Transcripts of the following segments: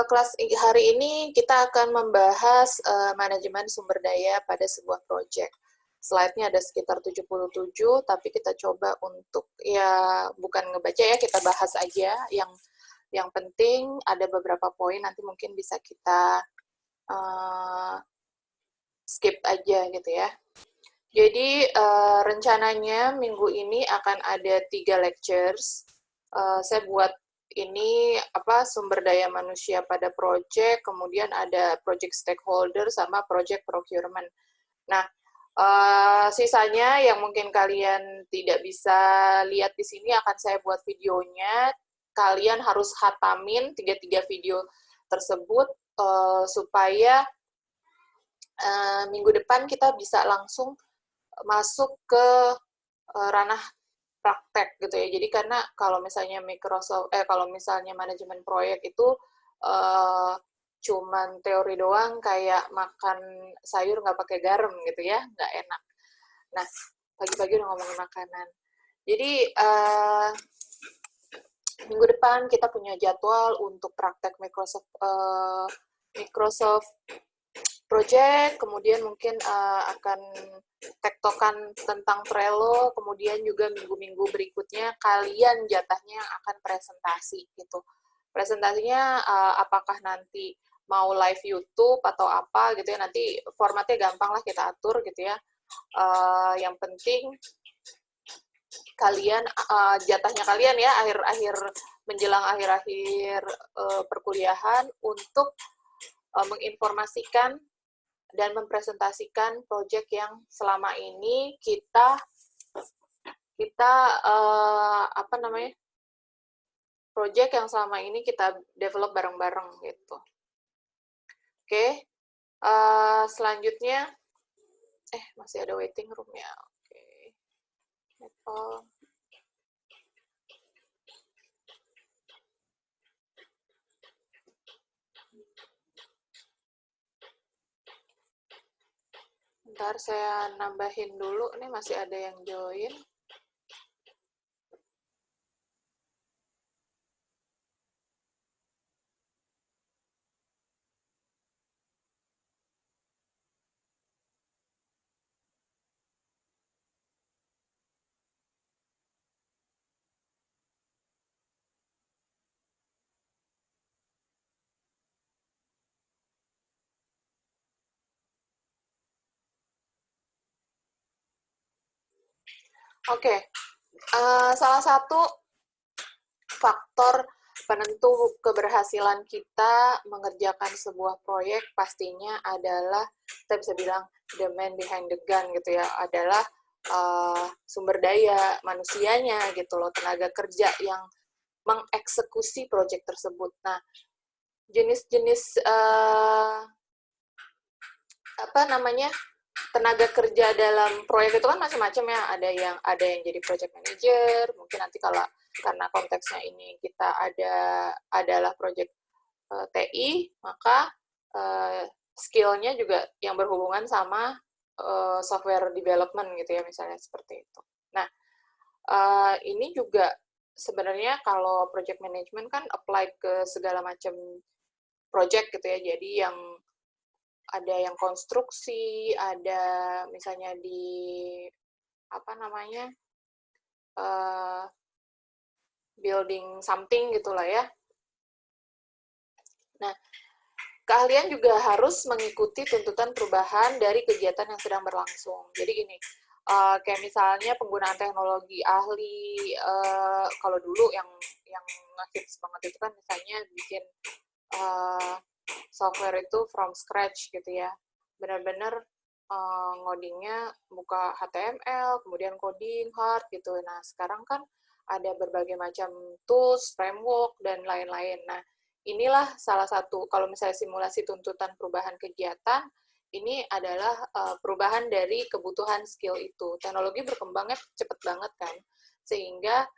Kelas hari ini kita akan membahas manajemen sumber daya pada sebuah proyek. Slide-nya ada sekitar 77, tapi kita coba untuk, ya bukan ngebaca ya, kita bahas aja. Yang penting ada beberapa poin, nanti mungkin bisa kita skip aja gitu ya. Jadi rencananya minggu ini akan ada 3 lectures. Saya buat ini sumber daya manusia pada project, kemudian ada project stakeholder sama project procurement. Nah, sisanya yang mungkin kalian tidak bisa lihat di sini akan saya buat videonya. Kalian harus hatamin 3 video tersebut supaya minggu depan kita bisa langsung masuk ke ranah praktek gitu ya. Jadi karena kalau misalnya kalau misalnya manajemen proyek itu cuman teori doang, kayak makan sayur nggak pakai garam gitu ya, nggak enak. Nah, pagi-pagi udah ngomongin makanan. Jadi minggu depan kita punya jadwal untuk praktek Microsoft project, kemudian mungkin akan tektokan tentang Trello, kemudian juga minggu-minggu berikutnya kalian jatahnya akan presentasi gitu. Presentasinya apakah nanti mau live YouTube atau apa gitu ya, nanti formatnya gampang lah kita atur gitu ya. Yang penting kalian jatahnya kalian ya menjelang akhir-akhir perkuliahan untuk menginformasikan dan mempresentasikan proyek yang selama ini kita proyek yang selama ini kita develop bareng-bareng gitu. Oke, selanjutnya masih ada waiting room ya. Oke. Ntar saya nambahin dulu, nih masih ada yang join. Oke, salah satu faktor penentu keberhasilan kita mengerjakan sebuah proyek pastinya adalah, kita bisa bilang the man behind the gun gitu ya, adalah sumber daya manusianya gitu loh, tenaga kerja yang mengeksekusi proyek tersebut. Nah, jenis-jenis tenaga kerja dalam proyek itu kan macam-macam ya. Ada yang jadi project manager, mungkin nanti karena konteksnya ini kita adalah project TI, maka skill-nya juga yang berhubungan sama software development gitu ya, misalnya seperti itu. Nah, ini juga sebenarnya kalau project management kan apply ke segala macam project gitu ya. Jadi ada yang konstruksi, ada misalnya di building something gitulah ya. Nah, keahlian juga harus mengikuti tuntutan perubahan dari kegiatan yang sedang berlangsung. Jadi gini, kayak misalnya penggunaan teknologi ahli, kalau dulu yang ngehits banget itu kan misalnya bikin software itu from scratch gitu ya, benar-benar ngodingnya buka HTML, kemudian coding hard gitu. Nah, sekarang kan ada berbagai macam tools, framework, dan lain-lain. Nah, inilah salah satu, kalau misalnya simulasi tuntutan perubahan kegiatan, ini adalah perubahan dari kebutuhan skill itu. Teknologi berkembangnya cepat banget kan, sehingga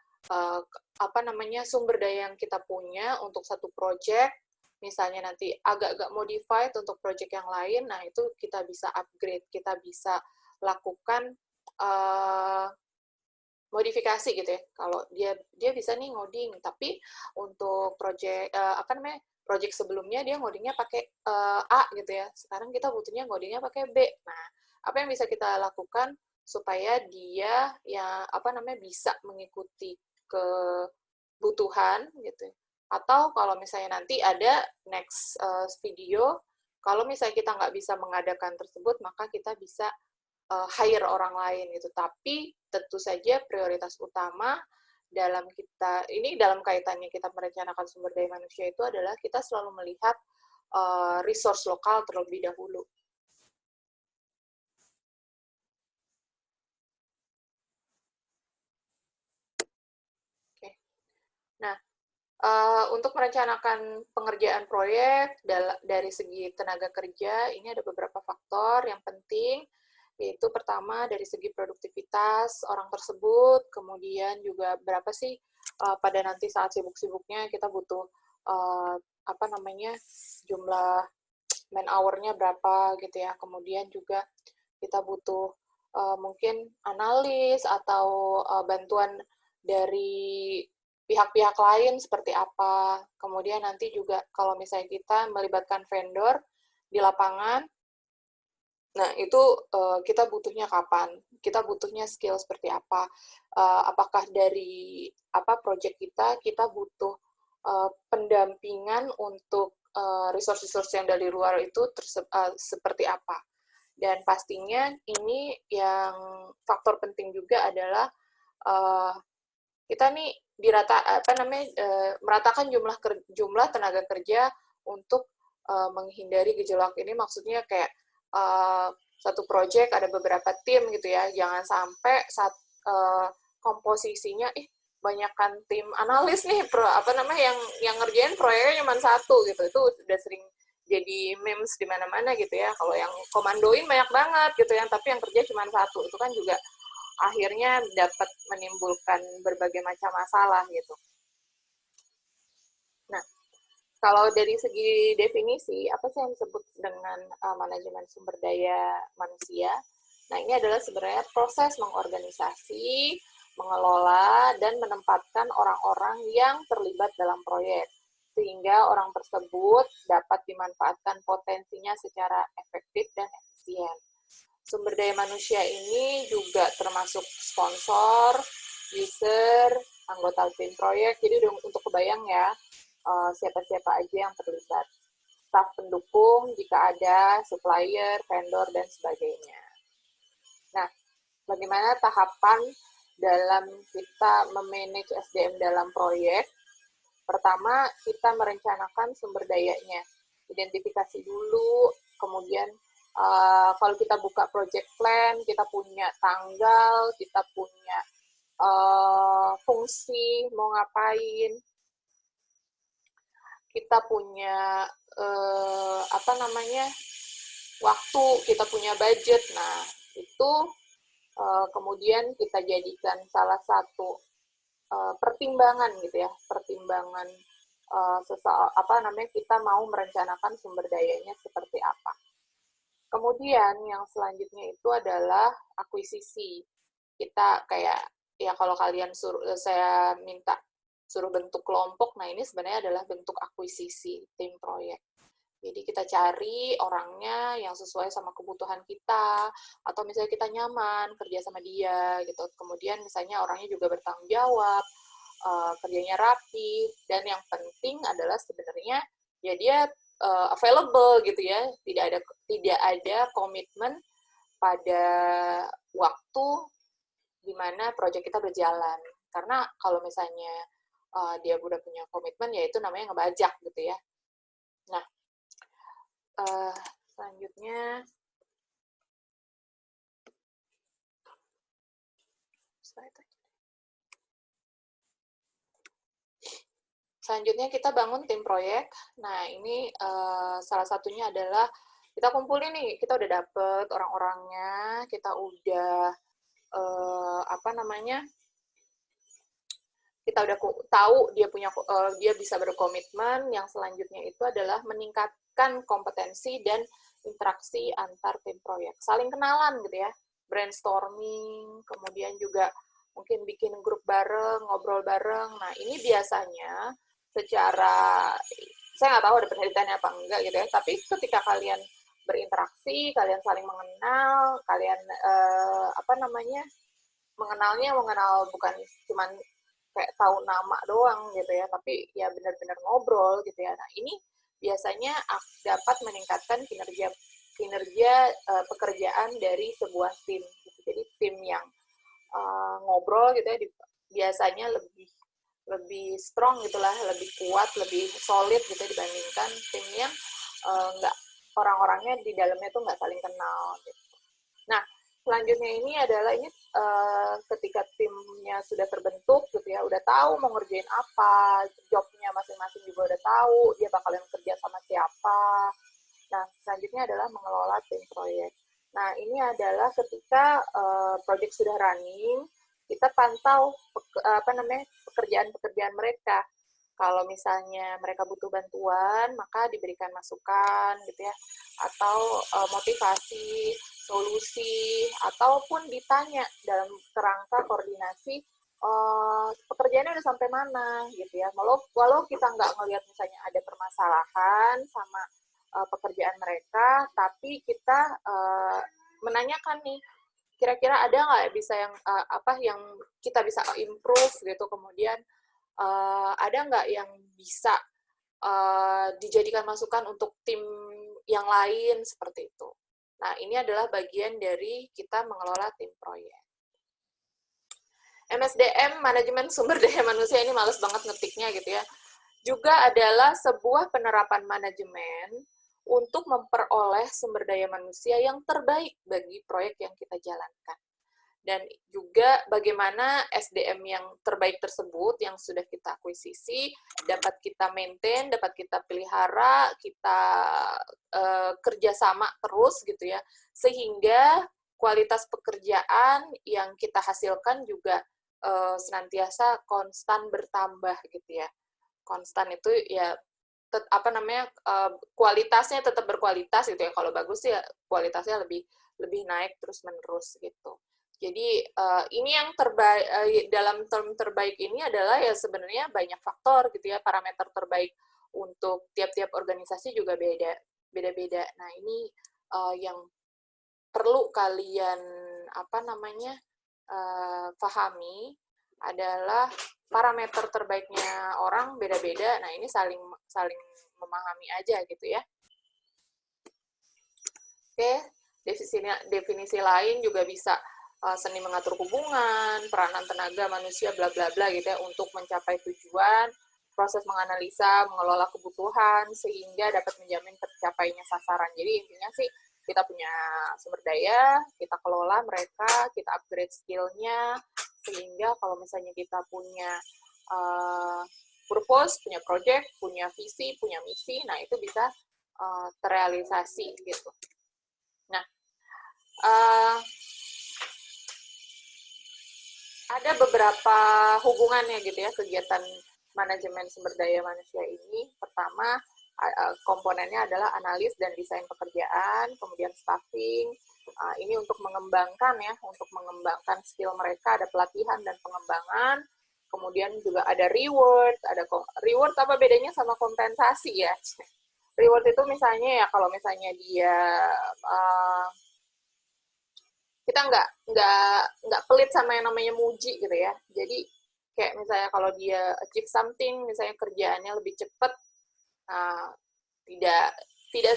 sumber daya yang kita punya untuk satu project, misalnya nanti agak-agak modified untuk project yang lain, nah itu kita bisa upgrade, kita bisa lakukan modifikasi gitu ya. Kalau dia bisa nih ngoding, tapi untuk project apa namanya, project sebelumnya dia ngodingnya pakai A gitu ya. Sekarang kita butuhnya ngodingnya pakai B. Nah, apa yang bisa kita lakukan supaya dia ya apa namanya bisa mengikuti kebutuhan gitu. Atau kalau misalnya nanti ada next video, kalau misalnya kita nggak bisa mengadakan tersebut, maka kita bisa hire orang lain gitu. Tapi tentu saja prioritas utama dalam kita ini dalam kaitannya kita merencanakan sumber daya manusia itu adalah kita selalu melihat resource lokal terlebih dahulu. Oke. Nah, untuk merencanakan pengerjaan proyek dari segi tenaga kerja, ini ada beberapa faktor yang penting, yaitu pertama dari segi produktivitas orang tersebut, kemudian juga berapa sih pada nanti saat sibuk-sibuknya kita butuh apa namanya jumlah man hour-nya berapa gitu ya, kemudian juga kita butuh mungkin analis atau bantuan dari pihak-pihak lain seperti apa. Kemudian nanti juga kalau misalnya kita melibatkan vendor di lapangan, nah itu kita butuhnya kapan? Kita butuhnya skill seperti apa? Apakah dari apa project kita butuh pendampingan untuk resource-resource yang dari luar itu seperti apa? Dan pastinya ini yang faktor penting juga adalah kita nih meratakan jumlah tenaga kerja untuk menghindari gejolak ini, maksudnya kayak satu project ada beberapa tim gitu ya, jangan sampai komposisinya banyakkan tim analis nih yang ngerjain proyeknya cuma satu gitu, itu udah sering jadi memes di mana-mana gitu ya. Kalau yang komandoin banyak banget gitu ya, tapi yang kerja cuma satu, itu kan juga akhirnya dapat menimbulkan berbagai macam masalah gitu. Nah, kalau dari segi definisi, apa sih yang disebut dengan manajemen sumber daya manusia? Nah, ini adalah sebenarnya proses mengorganisasi, mengelola, dan menempatkan orang-orang yang terlibat dalam proyek, sehingga orang tersebut dapat dimanfaatkan potensinya secara efektif dan efisien. Sumber daya manusia ini juga termasuk sponsor, user, anggota tim proyek. Jadi untuk kebayang ya, siapa-siapa aja yang terlibat. Staf pendukung jika ada, supplier, vendor, dan sebagainya. Nah, bagaimana tahapan dalam kita memanage SDM dalam proyek? Pertama, kita merencanakan sumber dayanya. Identifikasi dulu, kemudian kalau kita buka project plan, kita punya tanggal, kita punya fungsi, mau ngapain, kita punya waktu, kita punya budget. Nah, itu kemudian kita jadikan salah satu pertimbangan gitu ya, pertimbangan kita mau merencanakan sumber dayanya seperti apa. Kemudian yang selanjutnya itu adalah akuisisi. Kita kayak ya kalau kalian saya minta suruh bentuk kelompok, nah ini sebenarnya adalah bentuk akuisisi tim proyek. Jadi kita cari orangnya yang sesuai sama kebutuhan kita, atau misalnya kita nyaman kerja sama dia gitu. Kemudian misalnya orangnya juga bertanggung jawab, kerjanya rapi, dan yang penting adalah sebenarnya ya dia available gitu ya, tidak ada komitmen pada waktu di mana proyek kita berjalan. Karena kalau misalnya dia udah punya komitmen, ya itu namanya ngebajak gitu ya. Nah, selanjutnya Selanjutnya kita bangun tim proyek. Nah, ini salah satunya adalah kita kumpulin nih, kita udah dapet orang-orangnya, kita udah kita udah tahu dia bisa berkomitmen. Yang selanjutnya itu adalah meningkatkan kompetensi dan interaksi antar tim proyek, saling kenalan gitu ya, brainstorming, kemudian juga mungkin bikin grup bareng, ngobrol bareng. Nah, ini biasanya secara, saya nggak tahu ada penelitiannya apa enggak gitu ya, tapi ketika kalian berinteraksi, kalian saling mengenal, kalian mengenal bukan cuman kayak tahu nama doang gitu ya, tapi ya benar-benar ngobrol gitu ya. Nah, ini biasanya dapat meningkatkan kinerja kinerja pekerjaan dari sebuah tim. Gitu. Jadi tim yang ngobrol gitu ya biasanya lebih lebih strong gitulah, lebih kuat, lebih solid gitu dibandingkan tim yang nggak orang-orangnya di dalamnya tuh nggak saling kenal. Gitu. Nah, selanjutnya ini adalah ketika timnya sudah terbentuk gitu ya, udah tahu mau ngerjain apa, jobnya masing-masing juga udah tahu, dia bakalan kerja sama siapa. Nah, selanjutnya adalah mengelola tim proyek. Nah, ini adalah ketika proyek sudah running, kita pantau pekerjaan-pekerjaan mereka. Kalau misalnya mereka butuh bantuan, maka diberikan masukan gitu ya, atau motivasi, solusi, ataupun ditanya dalam kerangka koordinasi pekerjaannya udah sampai mana gitu ya. Walau kita nggak ngelihat misalnya ada permasalahan sama pekerjaan mereka, tapi kita menanyakan nih, kira-kira ada nggak bisa yang kita bisa improve gitu, kemudian ada nggak yang bisa dijadikan masukan untuk tim yang lain seperti itu. Nah, ini adalah bagian dari kita mengelola tim proyek. MSDM, manajemen sumber daya manusia, ini males banget ngetiknya gitu ya. Juga adalah sebuah penerapan manajemen untuk memperoleh sumber daya manusia yang terbaik bagi proyek yang kita jalankan. Dan juga bagaimana SDM yang terbaik tersebut yang sudah kita akuisisi dapat kita maintain, dapat kita pelihara, kita kerjasama terus gitu ya, sehingga kualitas pekerjaan yang kita hasilkan juga senantiasa konstan bertambah gitu ya. Konstan itu ya kualitasnya tetap berkualitas gitu ya. Kalau bagus ya kualitasnya lebih naik terus menerus gitu. Jadi ini yang terbaik dalam term terbaik ini adalah ya sebenarnya banyak faktor gitu ya, parameter terbaik untuk tiap-tiap organisasi juga beda-beda. Nah, ini yang perlu kalian pahami adalah parameter terbaiknya orang beda-beda. Nah, ini saling memahami aja gitu ya. Oke, definisi lain juga bisa seni mengatur hubungan, peranan tenaga manusia, bla bla bla gitu ya, untuk mencapai tujuan, proses menganalisa, mengelola kebutuhan, sehingga dapat menjamin tercapainya sasaran. Jadi intinya sih, kita punya sumber daya, kita kelola mereka, kita upgrade skill-nya, sehingga kalau misalnya kita punya purpose, punya project, punya visi, punya misi, nah itu bisa terrealisasi gitu. Nah, ada beberapa hubungannya gitu ya kegiatan manajemen sumber daya manusia ini. Pertama, komponennya adalah analis dan desain pekerjaan, kemudian staffing. Ini untuk mengembangkan skill mereka, ada pelatihan dan pengembangan. Kemudian juga ada reward apa bedanya sama kompensasi ya? Reward itu misalnya ya kalau misalnya dia kita nggak pelit sama yang namanya muji gitu ya. Jadi kayak misalnya kalau dia achieve something, misalnya kerjaannya lebih cepat, tidak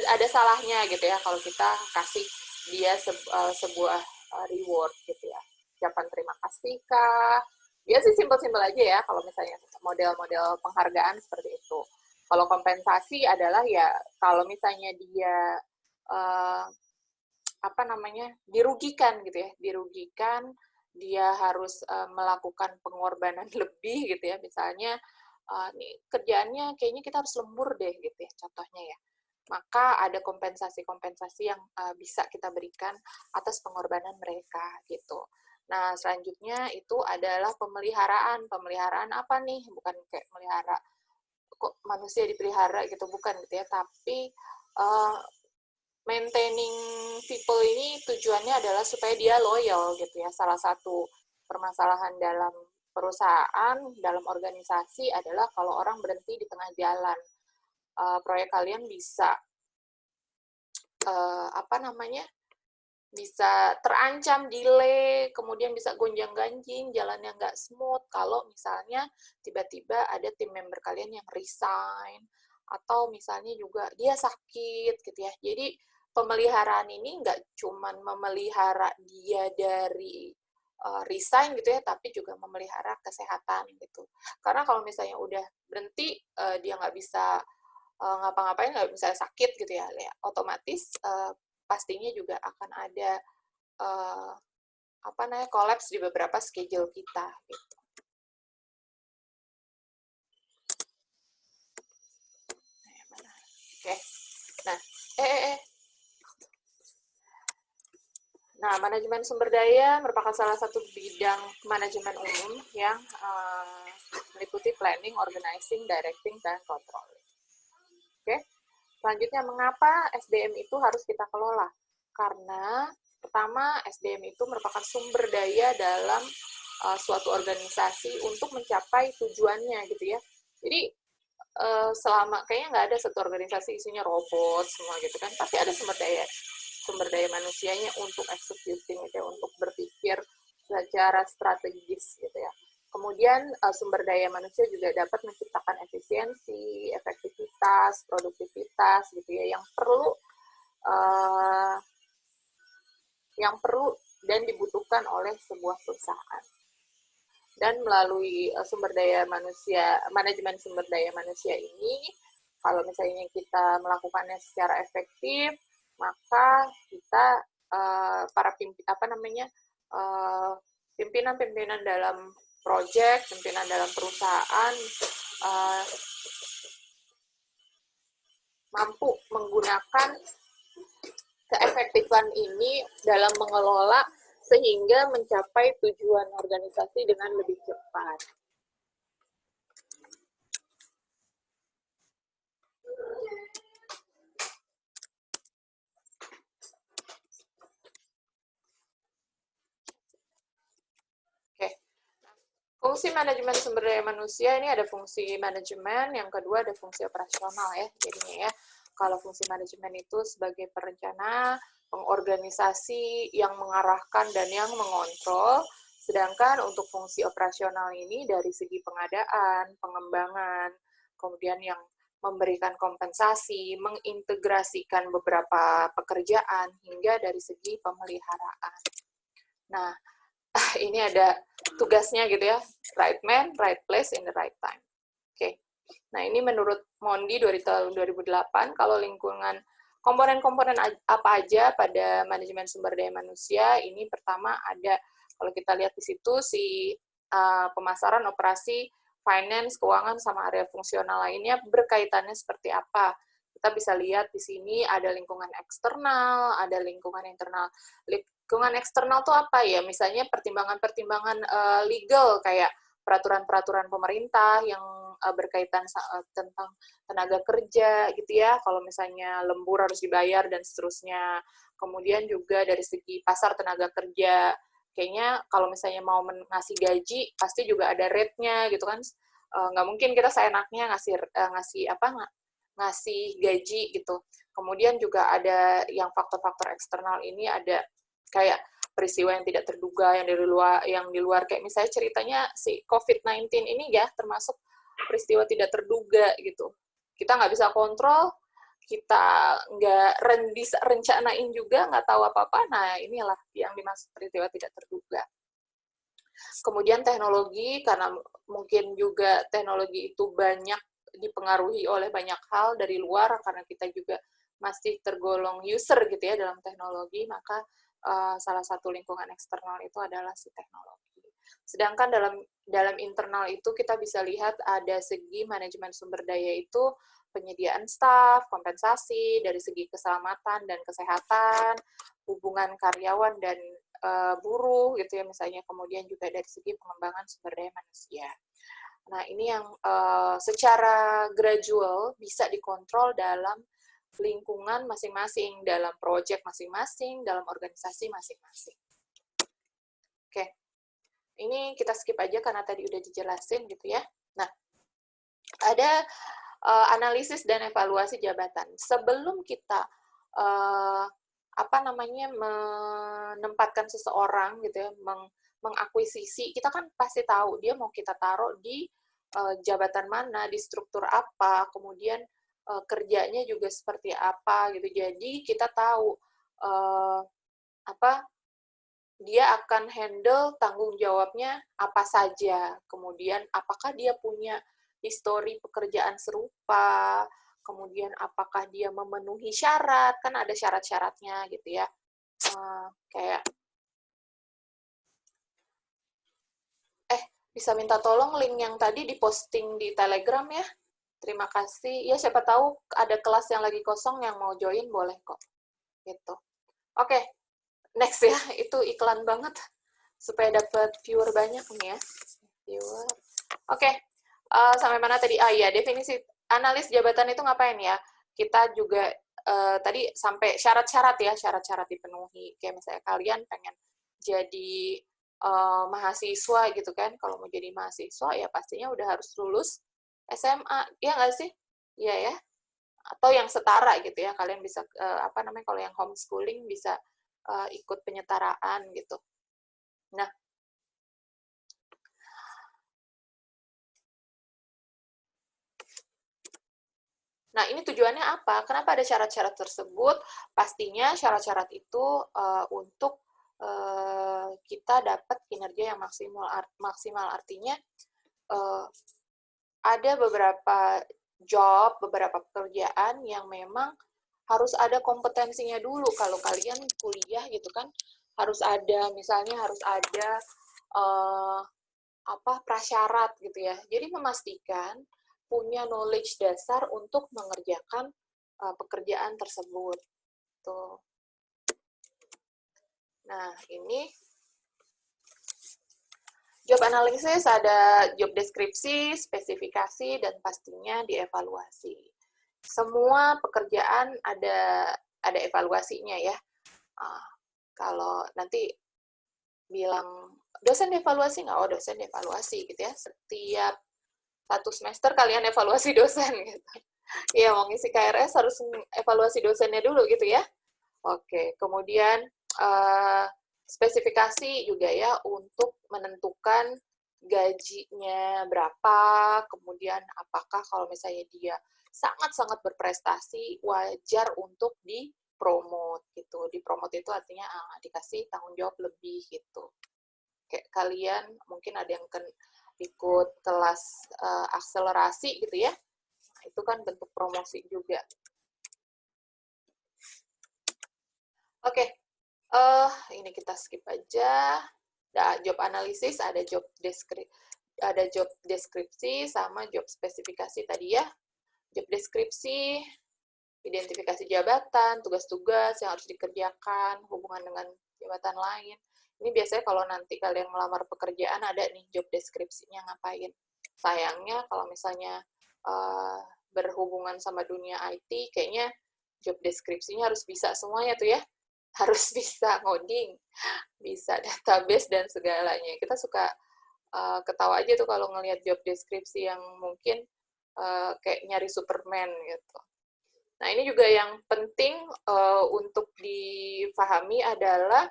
ada salahnya gitu ya kalau kita kasih dia sebuah reward gitu ya. Ucapan terima kasih kah? Dia sih simpel-simpel aja ya kalau misalnya model-model penghargaan seperti itu. Kalau kompensasi adalah ya kalau misalnya dia dirugikan gitu ya, dia harus melakukan pengorbanan lebih gitu ya, misalnya nih kerjaannya kayaknya kita harus lembur deh gitu ya, contohnya ya, maka ada kompensasi-kompensasi yang bisa kita berikan atas pengorbanan mereka gitu. Nah, selanjutnya itu adalah pemeliharaan apa nih, bukan kayak melihara kok manusia dipelihara gitu, bukan gitu ya, tapi maintaining people ini tujuannya adalah supaya dia loyal gitu ya. Salah satu permasalahan dalam perusahaan, dalam organisasi adalah kalau orang berhenti di tengah jalan. Proyek kalian bisa bisa terancam delay, kemudian bisa gonjang-ganjing, jalannya nggak smooth kalau misalnya tiba-tiba ada tim member kalian yang resign, atau misalnya juga dia sakit gitu ya. Jadi pemeliharaan ini nggak cuman memelihara dia dari resign gitu ya, tapi juga memelihara kesehatan gitu. Karena kalau misalnya udah berhenti, dia nggak bisa ngapa-ngapain, nggak bisa sakit gitu ya, otomatis pastinya juga akan ada kolaps di beberapa schedule kita gitu. Oke. Nah, manajemen sumber daya merupakan salah satu bidang manajemen umum yang meliputi planning, organizing, directing, dan controlling. Oke. Selanjutnya, mengapa SDM itu harus kita kelola? Karena pertama, SDM itu merupakan sumber daya dalam suatu organisasi untuk mencapai tujuannya gitu ya. Jadi selama kayaknya nggak ada satu organisasi isinya robot semua gitu kan, pasti ada sumber daya manusianya untuk executing gitu ya, untuk berpikir secara strategis gitu ya. Kemudian sumber daya manusia juga dapat menciptakan efisiensi, efektivitas, produktivitas gitu ya, yang perlu dan dibutuhkan oleh sebuah perusahaan. Dan melalui sumber daya manusia, manajemen sumber daya manusia ini, kalau misalnya kita melakukannya secara efektif, maka kita para pimpinan dalam proyek, pimpinan dalam perusahaan mampu menggunakan keefektifan ini dalam mengelola sehingga mencapai tujuan organisasi dengan lebih cepat. Oke. Fungsi manajemen sumber daya manusia ini ada fungsi manajemen, yang kedua ada fungsi operasional ya. Jadinya ya, kalau fungsi manajemen itu sebagai perencana, pengorganisasi yang mengarahkan dan yang mengontrol, sedangkan untuk fungsi operasional ini dari segi pengadaan, pengembangan, kemudian yang memberikan kompensasi, mengintegrasikan beberapa pekerjaan, hingga dari segi pemeliharaan. Nah, ini ada tugasnya gitu ya, right man, right place, in the right time. Oke. Nah, ini menurut Mondi dari tahun 2008, kalau lingkungan komponen-komponen apa aja pada manajemen sumber daya manusia, ini pertama ada, kalau kita lihat di situ, pemasaran, operasi, finance, keuangan, sama area fungsional lainnya berkaitannya seperti apa. Kita bisa lihat di sini ada lingkungan eksternal, ada lingkungan internal. Lingkungan eksternal tuh apa ya? Misalnya pertimbangan-pertimbangan legal, kayak peraturan-peraturan pemerintah yang berkaitan tentang tenaga kerja gitu ya, kalau misalnya lembur harus dibayar dan seterusnya. Kemudian juga dari segi pasar tenaga kerja, kayaknya kalau misalnya mau ngasih gaji pasti juga ada rate-nya gitu kan. Nggak mungkin kita seenaknya ngasih gaji gitu. Kemudian juga ada yang faktor-faktor eksternal ini, ada kayak peristiwa yang tidak terduga, yang di luar kayak misalnya ceritanya si COVID-19 ini ya, termasuk peristiwa tidak terduga gitu. Kita nggak bisa kontrol, kita nggak bisa rencanain juga, nggak tahu apa-apa. Nah, inilah yang dimaksud peristiwa tidak terduga. Kemudian teknologi, karena mungkin juga teknologi itu banyak dipengaruhi oleh banyak hal dari luar, karena kita juga masih tergolong user gitu ya dalam teknologi, maka salah satu lingkungan eksternal itu adalah si teknologi. Sedangkan dalam internal itu kita bisa lihat ada segi manajemen sumber daya itu penyediaan staf, kompensasi, dari segi keselamatan dan kesehatan, hubungan karyawan dan buruh gitu ya misalnya, kemudian juga dari segi pengembangan sumber daya manusia. Nah, ini yang secara gradual bisa dikontrol dalam lingkungan masing-masing, dalam proyek masing-masing, dalam organisasi masing-masing. Oke. ini kita skip aja karena tadi udah dijelasin gitu ya. Nah, ada analisis dan evaluasi jabatan. Sebelum kita menempatkan seseorang gitu ya, mengakuisisi, kita kan pasti tahu dia mau kita taruh di jabatan mana, di struktur apa, kemudian kerjanya juga seperti apa gitu. Jadi kita tahu dia akan handle tanggung jawabnya apa saja. Kemudian apakah dia punya histori pekerjaan serupa, kemudian apakah dia memenuhi syarat, kan ada syarat-syaratnya gitu ya. Kayak bisa minta tolong link yang tadi diposting di Telegram ya. Terima kasih. Ya siapa tahu ada kelas yang lagi kosong yang mau join boleh kok. Gitu. Oke, next ya. Itu iklan banget supaya dapat viewer banyak nih ya. Viewer. Oke. Sampai mana tadi? Ya, definisi analis jabatan itu ngapain ya? Kita juga tadi sampai syarat-syarat ya, syarat-syarat dipenuhi. Kayak misalnya kalian pengen jadi mahasiswa gitu kan, kalau mau jadi mahasiswa ya pastinya udah harus lulus SMA, ya nggak sih? Iya ya. Atau yang setara gitu ya, kalian bisa kalau yang homeschooling bisa ikut penyetaraan gitu. Nah, ini tujuannya apa? Kenapa ada syarat-syarat tersebut? Pastinya syarat-syarat itu untuk kita dapat kinerja yang maksimal artinya ada beberapa job, beberapa pekerjaan yang memang harus ada kompetensinya dulu. Kalau kalian kuliah gitu kan, harus ada, misalnya harus ada prasyarat gitu ya. Jadi memastikan punya knowledge dasar untuk mengerjakan pekerjaan tersebut. Tuh. Nah, ini job analisis, ada job deskripsi, spesifikasi, dan pastinya dievaluasi. Semua pekerjaan ada evaluasinya ya. Kalau nanti bilang dosen evaluasi nggak? Oh, dosen evaluasi gitu ya. Setiap 1 semester kalian evaluasi dosen gitu. Iya, mau ngisi KRS harus evaluasi dosennya dulu gitu ya. Oke, kemudian spesifikasi juga ya untuk menentukan gajinya berapa, kemudian apakah kalau misalnya dia sangat-sangat berprestasi, wajar untuk dipromot gitu. Dipromot itu artinya dikasih tanggung jawab lebih gitu. Kayak kalian mungkin ada yang ikut kelas akselerasi gitu ya, nah, itu kan bentuk promosi juga. Oke, ini kita skip aja. Nah, job analisis, ada job deskripsi sama job spesifikasi tadi ya. Job deskripsi, identifikasi jabatan, tugas-tugas yang harus dikerjakan, hubungan dengan jabatan lain. Ini biasanya kalau nanti kalian melamar pekerjaan ada nih job deskripsinya ngapain. Sayangnya kalau misalnya berhubungan sama dunia IT, kayaknya job deskripsinya harus bisa semuanya tuh ya. Harus bisa ngoding, bisa database dan segalanya. Kita suka ketawa aja tuh kalau ngelihat job deskripsi yang mungkin kayak nyari Superman gitu. Nah, ini juga yang penting untuk difahami adalah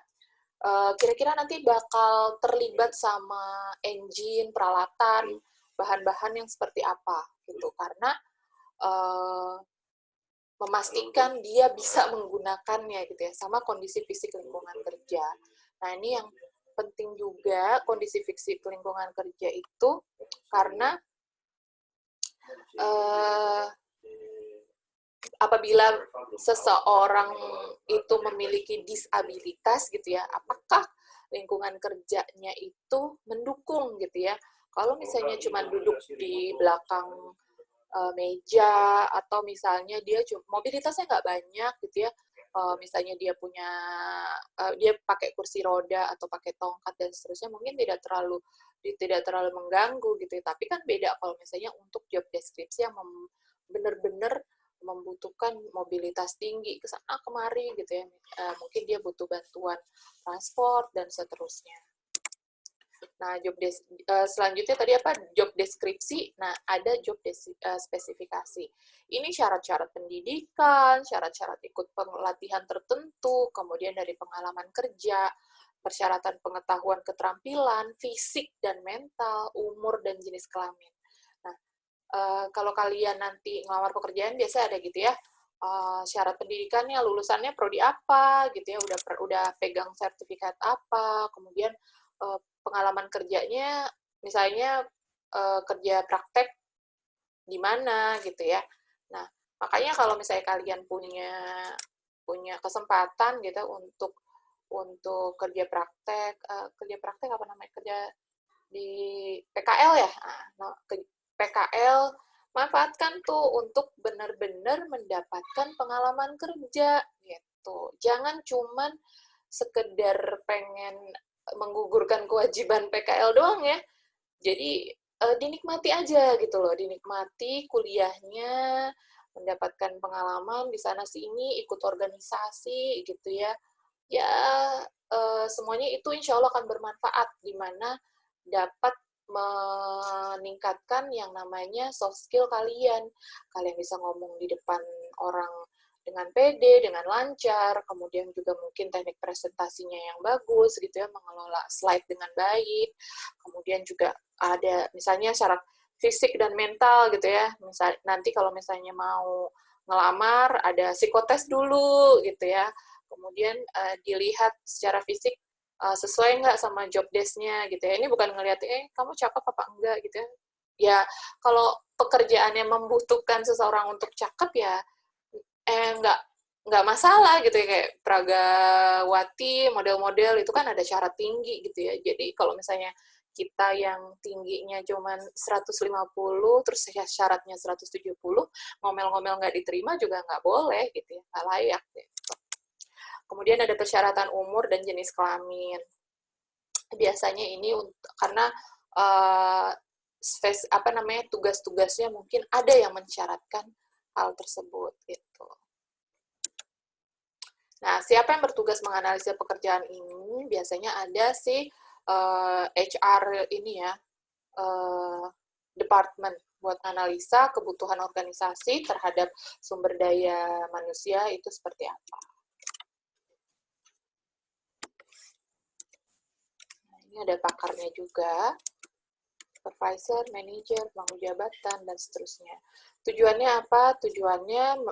kira-kira nanti bakal terlibat sama engine, peralatan, bahan-bahan yang seperti apa gitu. Karena memastikan dia bisa menggunakannya gitu ya, sama kondisi fisik lingkungan kerja. Nah, ini yang penting juga kondisi fisik lingkungan kerja itu karena apabila seseorang itu memiliki disabilitas gitu ya, apakah lingkungan kerjanya itu mendukung gitu ya. Kalau misalnya cuma duduk di belakang meja atau misalnya dia mobilitasnya nggak banyak gitu ya, misalnya dia dia pakai kursi roda atau pakai tongkat dan seterusnya, mungkin tidak terlalu mengganggu gitu ya. Tapi kan beda kalau misalnya untuk job deskripsi yang benar-benar membutuhkan mobilitas tinggi ke sana kemari gitu ya, mungkin dia butuh bantuan transport dan seterusnya. Nah, selanjutnya tadi apa? Job deskripsi. Nah, ada job spesifikasi. Ini syarat-syarat pendidikan, syarat-syarat ikut pelatihan tertentu, kemudian dari pengalaman kerja, persyaratan pengetahuan keterampilan, fisik dan mental, umur dan jenis kelamin. Nah, kalau kalian nanti ngelamar pekerjaan biasanya ada gitu ya, syarat pendidikannya, lulusannya prodi apa gitu ya, udah pegang sertifikat apa, kemudian pengalaman kerjanya misalnya kerja praktek di mana gitu ya. Nah, makanya kalau misalnya kalian punya kesempatan gitu untuk kerja praktek apa namanya, kerja di PKL ya. Nah, PKL manfaatkan tuh untuk benar-benar mendapatkan pengalaman kerja gitu. Jangan cuman sekedar pengen menggugurkan kewajiban PKL doang ya. Jadi dinikmati aja gitu loh, dinikmati kuliahnya, mendapatkan pengalaman di sana sini, ikut organisasi gitu ya. Ya, semuanya itu insya Allah akan bermanfaat, di mana dapat meningkatkan yang namanya soft skill kalian. Kalian bisa ngomong di depan orang dengan pede, dengan lancar, kemudian juga mungkin teknik presentasinya yang bagus gitu ya, mengelola slide dengan baik. Kemudian juga ada misalnya syarat fisik dan mental gitu ya. Misal nanti kalau misalnya mau ngelamar ada psikotes dulu gitu ya. Kemudian dilihat secara fisik sesuai nggak sama job desk-nya gitu ya. Ini bukan ngelihat kamu cakep apa enggak gitu ya. Ya kalau pekerjaannya membutuhkan seseorang untuk cakep ya nggak masalah gitu ya, kayak pragawati, model-model itu kan ada syarat tinggi gitu ya. Jadi kalau misalnya kita yang tingginya cuman 150, terus syaratnya 170, ngomel-ngomel nggak diterima juga nggak boleh gitu ya, nggak layak gitu. Kemudian ada persyaratan umur dan jenis kelamin. Biasanya ini karena uh, apa namanya tugas-tugasnya mungkin ada yang mensyaratkan hal tersebut gitu. Nah, siapa yang bertugas menganalisa pekerjaan ini? Biasanya ada si HR ini ya, department buat analisa kebutuhan organisasi terhadap sumber daya manusia itu seperti apa. Nah, ini ada pakarnya juga, supervisor, manager, pemangku jabatan, dan seterusnya. Tujuannya apa? Tujuannya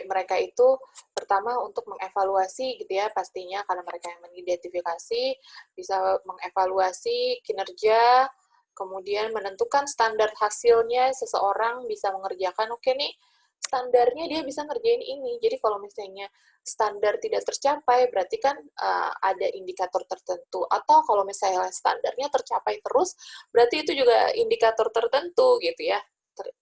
mereka itu pertama untuk mengevaluasi gitu ya, pastinya karena mereka yang mengidentifikasi, bisa mengevaluasi kinerja, kemudian menentukan standar hasilnya seseorang bisa mengerjakan, oke nih standarnya dia bisa ngerjain ini. Jadi kalau misalnya standar tidak tercapai, berarti kan ada indikator tertentu. Atau kalau misalnya standarnya tercapai terus, berarti itu juga indikator tertentu gitu ya.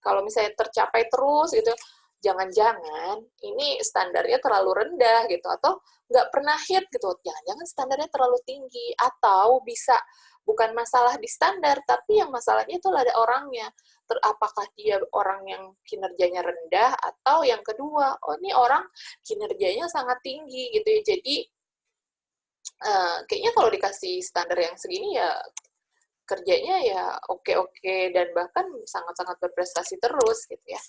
Kalau misalnya tercapai terus gitu, jangan-jangan ini standarnya terlalu rendah gitu, atau nggak pernah hit gitu, jangan-jangan standarnya terlalu tinggi, atau bisa bukan masalah di standar, tapi yang masalahnya itu ada orangnya. Apakah dia orang yang kinerjanya rendah, atau yang kedua, oh ini orang kinerjanya sangat tinggi gitu ya, jadi kayaknya kalau dikasih standar yang segini ya kerjanya ya oke-oke dan bahkan sangat-sangat berprestasi terus gitu ya.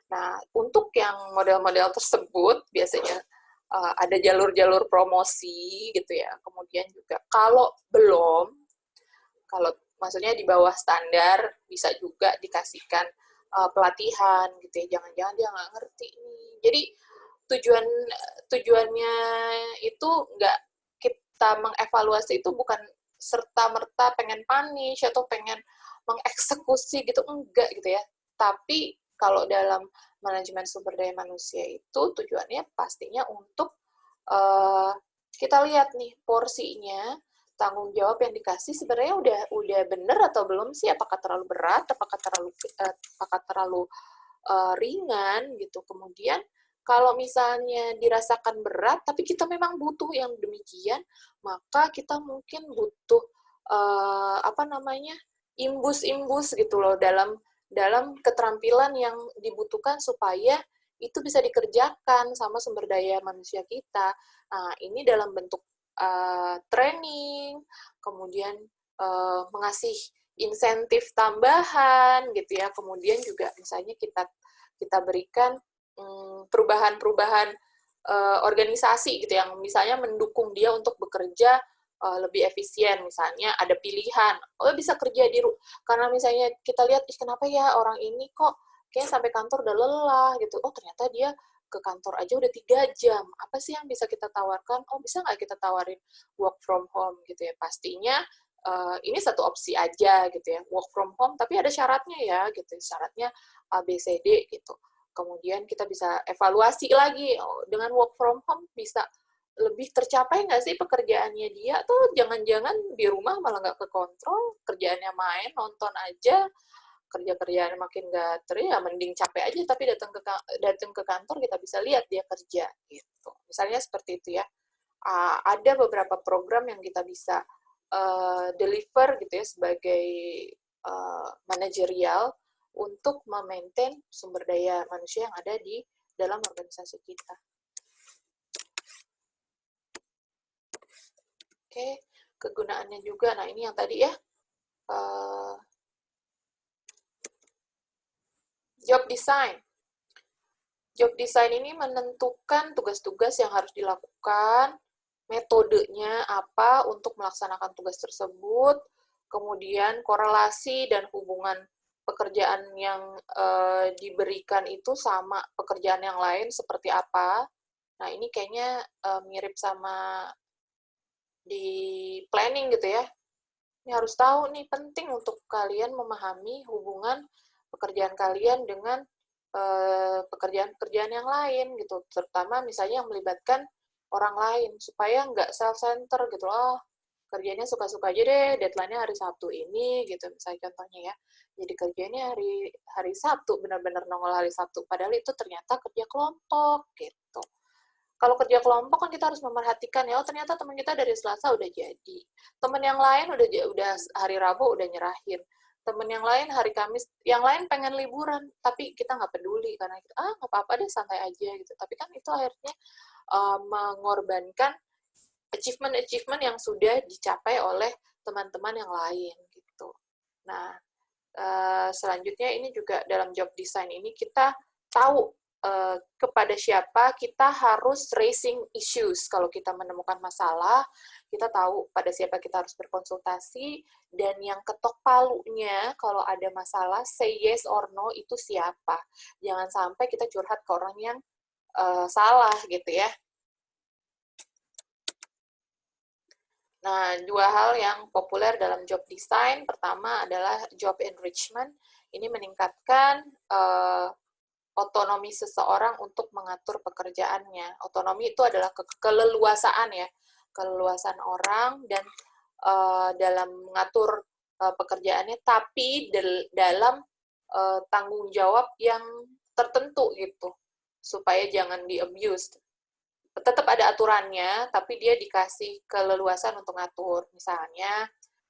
Nah, untuk yang model-model tersebut biasanya ada jalur-jalur promosi gitu ya. Kemudian juga kalau belum, kalau maksudnya di bawah standar bisa juga dikasihkan pelatihan gitu ya. Jangan-jangan dia nggak ngerti nih. Jadi tujuannya itu nggak, kita mengevaluasi itu bukan serta-merta pengen punish atau pengen mengeksekusi gitu, enggak gitu ya. Tapi kalau dalam manajemen sumber daya manusia itu tujuannya pastinya untuk kita lihat nih porsinya, tanggung jawab yang dikasih sebenarnya udah bener atau belum sih, apakah terlalu berat, apakah terlalu ringan gitu. Kemudian kalau misalnya dirasakan berat tapi kita memang butuh yang demikian, maka kita mungkin butuh apa namanya imbus-imbus gitu loh dalam keterampilan yang dibutuhkan supaya itu bisa dikerjakan sama sumber daya manusia kita. Nah, ini dalam bentuk training, kemudian mengasih insentif tambahan gitu ya. Kemudian juga misalnya kita berikan perubahan-perubahan organisasi gitu yang misalnya mendukung dia untuk bekerja lebih efisien. Misalnya ada pilihan, oh bisa kerja di karena misalnya kita lihat, kenapa ya orang ini kok kayaknya sampai kantor udah lelah gitu. Oh ternyata dia ke kantor aja udah 3 jam. Apa sih yang bisa kita tawarkan? Oh bisa nggak kita tawarin work from home gitu ya. Pastinya ini satu opsi aja gitu ya, work from home, tapi ada syaratnya ya gitu. Syaratnya A, B, C, D gitu. Kemudian kita bisa evaluasi lagi, dengan work from home bisa lebih tercapai nggak sih pekerjaannya dia, atau jangan-jangan di rumah malah nggak kekontrol, kerjaannya main, nonton aja, kerja-kerjaan makin nggak ya mending capek aja, tapi datang ke kantor kita bisa lihat dia kerja, gitu. Misalnya seperti itu ya. Ada beberapa program yang kita bisa deliver gitu ya sebagai manajerial untuk memaintain sumber daya manusia yang ada di dalam organisasi kita. Oke, kegunaannya juga. Nah, ini yang tadi ya, job design. Job design ini menentukan tugas-tugas yang harus dilakukan, metodenya apa untuk melaksanakan tugas tersebut, kemudian korelasi dan hubungan pekerjaan yang diberikan itu sama pekerjaan yang lain seperti apa. Nah, ini kayaknya mirip sama di planning gitu ya. Ini harus tahu nih, penting untuk kalian memahami hubungan pekerjaan kalian dengan pekerjaan-pekerjaan yang lain gitu, terutama misalnya yang melibatkan orang lain, supaya nggak self-center gitu loh. Kerjanya suka-suka aja deh, deadline-nya hari Sabtu ini gitu, misalnya contohnya ya. Jadi kerjanya hari Sabtu, benar-benar nongol hari Sabtu, padahal itu ternyata kerja kelompok gitu. Kalau kerja kelompok kan kita harus memerhatikan ya, oh ternyata teman kita dari Selasa udah jadi. Teman yang lain udah hari Rabu udah nyerahin. Teman yang lain hari Kamis, yang lain pengen liburan, tapi kita nggak peduli karena kita, nggak apa-apa deh, santai aja gitu. Tapi kan itu akhirnya mengorbankan achievement-achievement yang sudah dicapai oleh teman-teman yang lain gitu. Nah, selanjutnya ini juga dalam job design ini kita tahu kepada siapa kita harus raising issues. Kalau kita menemukan masalah, kita tahu pada siapa kita harus berkonsultasi, dan yang ketok palunya kalau ada masalah, say yes or no, itu siapa. Jangan sampai kita curhat ke orang yang salah gitu ya. Nah, 2 hal yang populer dalam job design, pertama adalah job enrichment. Ini meningkatkan otonomi seseorang untuk mengatur pekerjaannya. Otonomi itu adalah keleluasaan ya, keleluasan orang dan dalam mengatur pekerjaannya, tapi dalam tanggung jawab yang tertentu gitu, supaya jangan di-abuse. Tetap ada aturannya, tapi dia dikasih keleluasan untuk ngatur. Misalnya,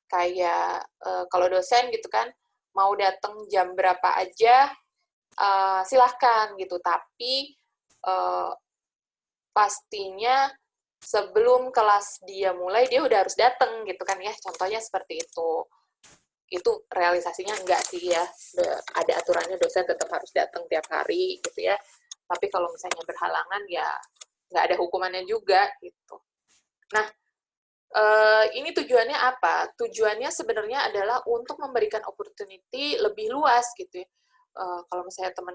kayak kalau dosen gitu kan, mau datang jam berapa aja, silahkan gitu, tapi pastinya sebelum kelas dia mulai, dia udah harus datang gitu kan ya, contohnya seperti itu. Itu realisasinya enggak sih ya, ada aturannya dosen tetap harus datang tiap hari gitu ya, tapi kalau misalnya berhalangan ya nggak ada hukumannya juga gitu. Nah, ini tujuannya apa? Tujuannya sebenarnya adalah untuk memberikan opportunity lebih luas gitu ya. Kalau misalnya teman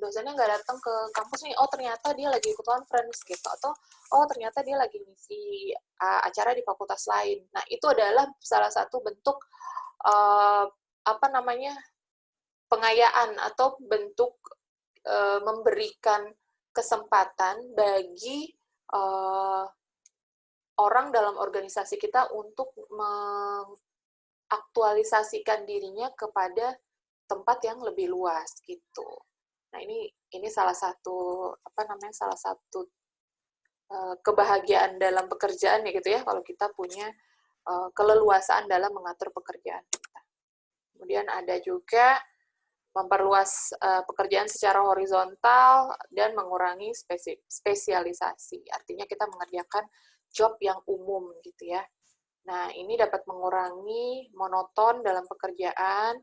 dosennya nggak datang ke kampus nih, oh ternyata dia lagi ikut conference gitu, atau oh ternyata dia lagi ngisi acara di fakultas lain. Nah itu adalah salah satu bentuk pengayaan atau bentuk memberikan kesempatan bagi orang dalam organisasi kita untuk mengaktualisasikan dirinya kepada tempat yang lebih luas gitu. Nah, ini salah satu salah satu kebahagiaan dalam pekerjaan ya gitu ya, kalau kita punya keleluasaan dalam mengatur pekerjaan kita. Kemudian ada juga memperluas pekerjaan secara horizontal dan mengurangi spesialisasi. Artinya kita mengerjakan job yang umum gitu ya. Nah, ini dapat mengurangi monoton dalam pekerjaan,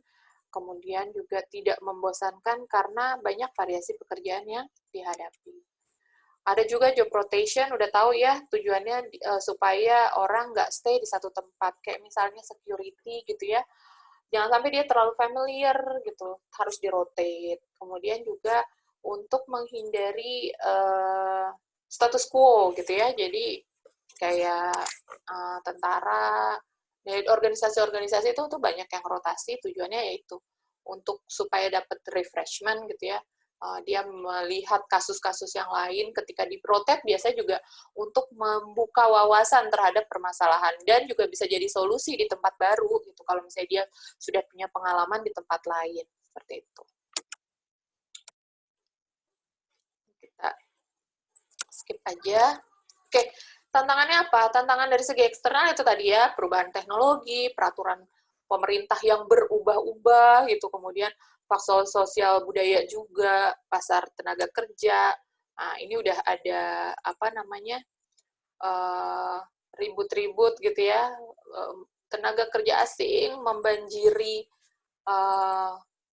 kemudian juga tidak membosankan karena banyak variasi pekerjaan yang dihadapi. Ada juga job rotation, udah tahu ya tujuannya supaya orang nggak stay di satu tempat, kayak misalnya security gitu ya. Jangan sampai dia terlalu familiar gitu, harus di-rotate. Kemudian juga untuk menghindari status quo gitu ya, jadi kayak tentara, organisasi-organisasi itu tuh banyak yang rotasi, tujuannya yaitu untuk supaya dapat refreshment gitu ya. Dia melihat kasus-kasus yang lain ketika diprotek, biasanya juga untuk membuka wawasan terhadap permasalahan dan juga bisa jadi solusi di tempat baru gitu kalau misalnya dia sudah punya pengalaman di tempat lain seperti itu. Kita skip aja. Oke, tantangannya apa? Tantangan dari segi eksternal itu tadi ya, perubahan teknologi, peraturan pemerintah yang berubah-ubah gitu, kemudian faktor sosial budaya juga, pasar tenaga kerja. Nah, ini udah ada apa namanya? Ribut-ribut gitu ya. Tenaga kerja asing membanjiri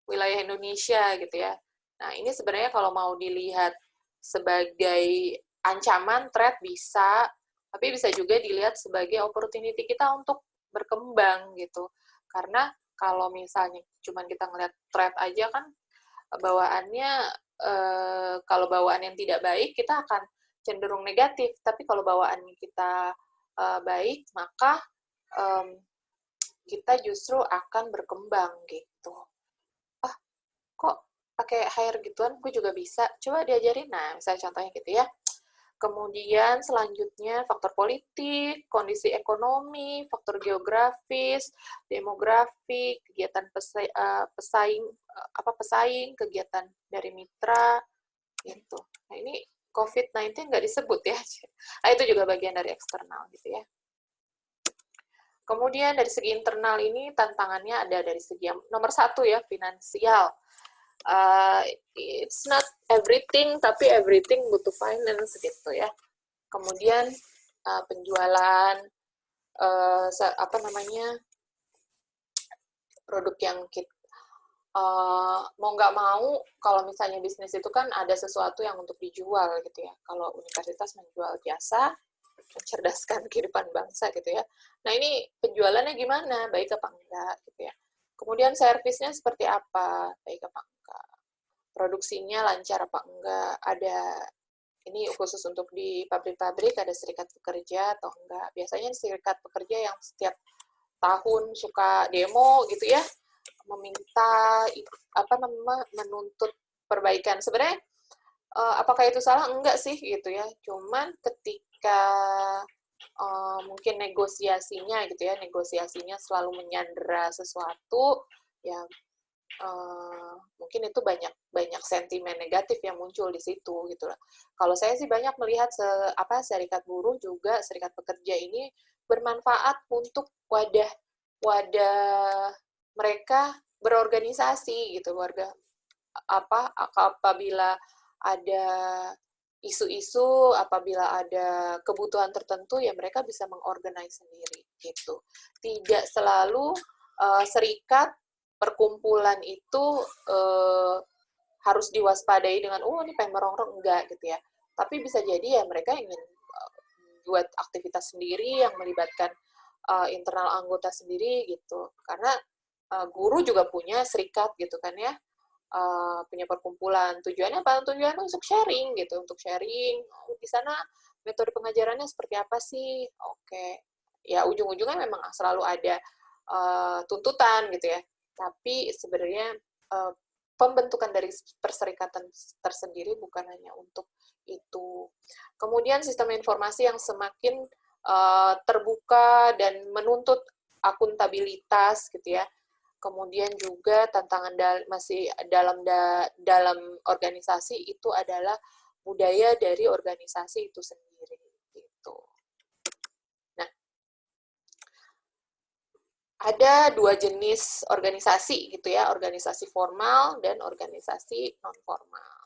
wilayah Indonesia gitu ya. Nah, ini sebenarnya kalau mau dilihat sebagai ancaman, threat bisa, tapi bisa juga dilihat sebagai opportunity kita untuk berkembang gitu. Karena kalau misalnya cuma kita ngeliat threat aja kan bawaannya kalau bawaan yang tidak baik kita akan cenderung negatif, tapi kalau bawaan kita baik maka kita justru akan berkembang gitu. Ah, kok pakai hire gituan, gue juga bisa. Coba diajarin. Nah, misalnya contohnya gitu ya. Kemudian selanjutnya faktor politik, kondisi ekonomi, faktor geografis, demografi, kegiatan pesaing, kegiatan dari mitra, gitu. Nah, ini COVID-19 nggak disebut ya. Nah, itu juga bagian dari eksternal gitu ya. Kemudian dari segi internal ini tantangannya ada dari segi yang nomor satu ya, finansial. It's not everything, tapi everything butuh finance gitu ya. Kemudian penjualan apa namanya produk yang kita mau nggak mau kalau misalnya bisnis itu kan ada sesuatu yang untuk dijual gitu ya. Kalau universitas menjual jasa, mencerdaskan kehidupan bangsa gitu ya. Nah ini penjualannya gimana, baik apa enggak gitu ya. Kemudian servisnya seperti apa, baik apa enggak. Produksinya lancar apa enggak, ada ini khusus untuk di pabrik-pabrik ada serikat pekerja atau enggak. Biasanya serikat pekerja yang setiap tahun suka demo gitu ya, meminta apa namanya menuntut perbaikan. Sebenarnya apakah itu salah? Enggak sih gitu ya. Cuman ketika mungkin negosiasinya gitu ya, negosiasinya selalu menyandera sesuatu, ya mungkin itu banyak sentimen negatif yang muncul di situ gitu lah. Kalau saya sih banyak melihat serikat buruh juga serikat pekerja ini bermanfaat untuk wadah mereka berorganisasi gitu, warga apabila ada isu-isu, apabila ada kebutuhan tertentu ya mereka bisa mengorganize sendiri gitu. Tidak selalu serikat perkumpulan itu harus diwaspadai dengan ini pengen merongrong, enggak gitu ya. Tapi bisa jadi ya mereka ingin buat aktivitas sendiri yang melibatkan internal anggota sendiri gitu. Karena guru juga punya serikat gitu kan ya. Punya perkumpulan. Tujuannya apa? Tujuannya untuk sharing gitu, untuk sharing di sana metode pengajarannya seperti apa sih? Oke. Ya ujung-ujungnya memang selalu ada tuntutan gitu ya. Tapi sebenarnya pembentukan dari perserikatan tersendiri bukan hanya untuk itu. Kemudian sistem informasi yang semakin terbuka dan menuntut akuntabilitas gitu ya. Kemudian juga tantangan masih dalam organisasi itu adalah budaya dari organisasi itu sendiri gitu. Nah, ada dua jenis organisasi gitu ya, organisasi formal dan organisasi non formal.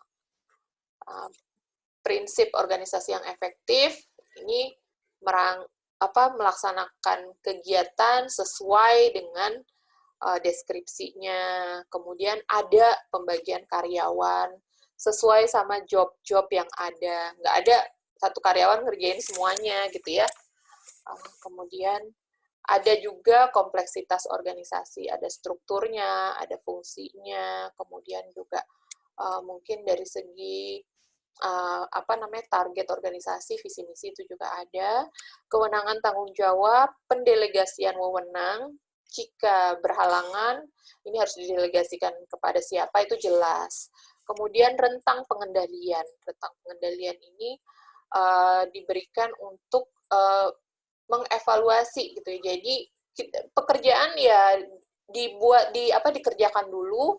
Prinsip organisasi yang efektif ini melaksanakan kegiatan sesuai dengan deskripsinya, kemudian ada pembagian karyawan sesuai sama job-job yang ada, nggak ada satu karyawan ngerjain semuanya gitu ya. Kemudian ada juga kompleksitas organisasi, ada strukturnya, ada fungsinya, kemudian juga mungkin dari segi target organisasi, visi misi itu juga ada, kewenangan tanggung jawab, pendelegasian wewenang, jika berhalangan ini harus didelegasikan kepada siapa itu jelas. Kemudian rentang pengendalian ini diberikan untuk mengevaluasi gitu ya. Jadi pekerjaan ya dikerjakan dulu,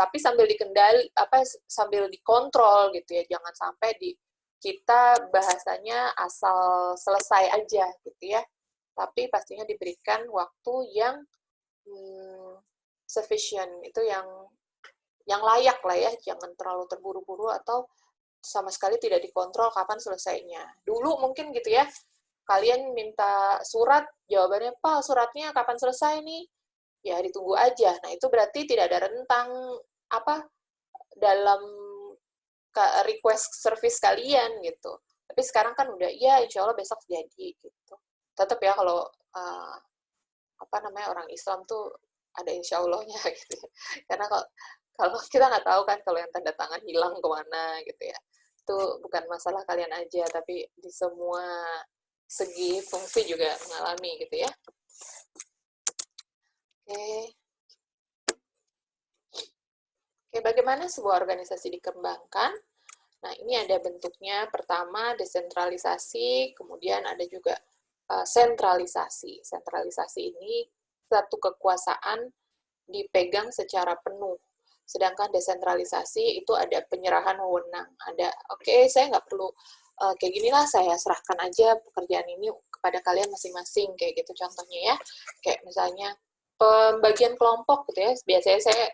tapi sambil sambil dikontrol gitu ya, jangan sampai kita bahasanya asal selesai aja gitu ya, tapi pastinya diberikan waktu yang sufficient, itu yang layak lah ya, jangan terlalu terburu-buru atau sama sekali tidak dikontrol kapan selesainya. Dulu mungkin gitu ya, kalian minta surat, jawabannya, Pak, suratnya kapan selesai nih? Ya ditunggu aja. Nah, itu berarti tidak ada rentang dalam request service kalian gitu. Tapi sekarang kan udah, ya insya Allah besok jadi gitu. Tetap ya kalau orang Islam tuh ada insya Allahnya gitu. Karena kalau kita nggak tahu kan kalau yang tanda tangan hilang kemana gitu ya. Itu bukan masalah kalian aja, tapi di semua segi fungsi juga mengalami gitu ya. Oke, bagaimana sebuah organisasi dikembangkan? Nah, ini ada bentuknya. Pertama, desentralisasi, kemudian ada juga sentralisasi. Sentralisasi ini satu kekuasaan dipegang secara penuh. Sedangkan desentralisasi itu ada penyerahan wewenang. Ada, saya nggak perlu kayak ginilah, saya serahkan aja pekerjaan ini kepada kalian masing-masing, kayak gitu contohnya ya. Kayak misalnya pembagian kelompok gitu ya, biasanya saya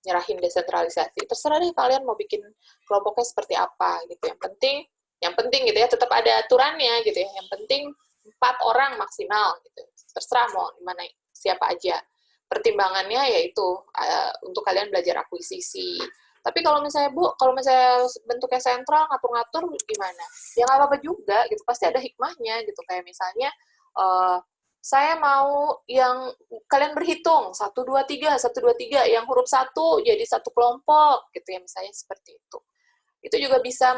nyerahin desentralisasi. Terserah deh kalian mau bikin kelompoknya seperti apa gitu. Yang penting gitu ya, tetap ada aturannya gitu ya. Yang penting 4 orang maksimal gitu. Terserah mau gimana, siapa aja. Pertimbangannya yaitu untuk kalian belajar akuisisi. Tapi kalau misalnya bentuknya sentral, ngatur-ngatur gimana? Ya nggak apa-apa juga gitu, pasti ada hikmahnya gitu. Kayak misalnya saya mau yang kalian berhitung 1 2 3 1 2 3, yang huruf 1 jadi satu kelompok gitu ya, misalnya seperti itu. Itu juga bisa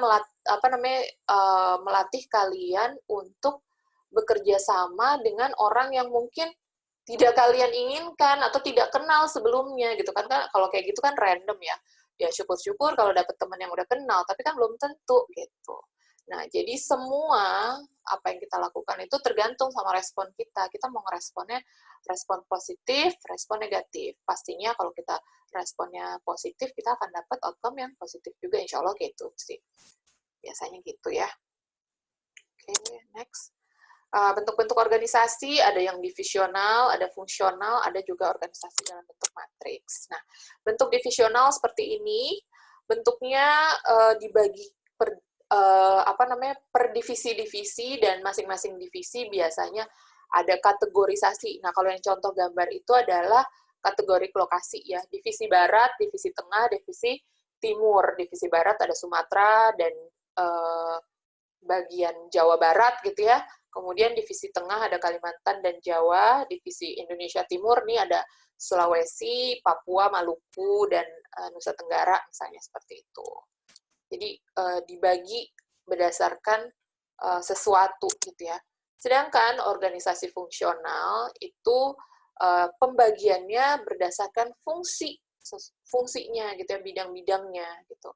melatih kalian untuk bekerja sama dengan orang yang mungkin tidak kalian inginkan atau tidak kenal sebelumnya gitu kan. Kalau kayak gitu kan random ya. Ya syukur-syukur kalau dapet teman yang udah kenal, tapi kan belum tentu gitu. Nah, jadi semua apa yang kita lakukan itu tergantung sama respon kita. Kita mau ngeresponnya respon positif, respon negatif. Pastinya kalau kita responnya positif, kita akan dapat outcome yang positif juga, insya Allah gitu sih. Biasanya gitu ya. Oke, next. Bentuk-bentuk organisasi, ada yang divisional, ada fungsional, ada juga organisasi dalam bentuk matriks. Nah, bentuk divisional seperti ini, bentuknya dibagi per divisi-divisi, dan masing-masing divisi biasanya ada kategorisasi. Nah, kalau yang contoh gambar itu adalah kategori lokasi ya, divisi barat, divisi tengah, divisi timur. Divisi barat ada Sumatera dan bagian Jawa Barat gitu ya. Kemudian divisi tengah ada Kalimantan dan Jawa, divisi Indonesia Timur nih ada Sulawesi, Papua, Maluku, dan Nusa Tenggara misalnya seperti itu. Jadi dibagi berdasarkan sesuatu gitu ya. Sedangkan organisasi fungsional itu pembagiannya berdasarkan fungsinya gitu ya, bidang-bidangnya gitu.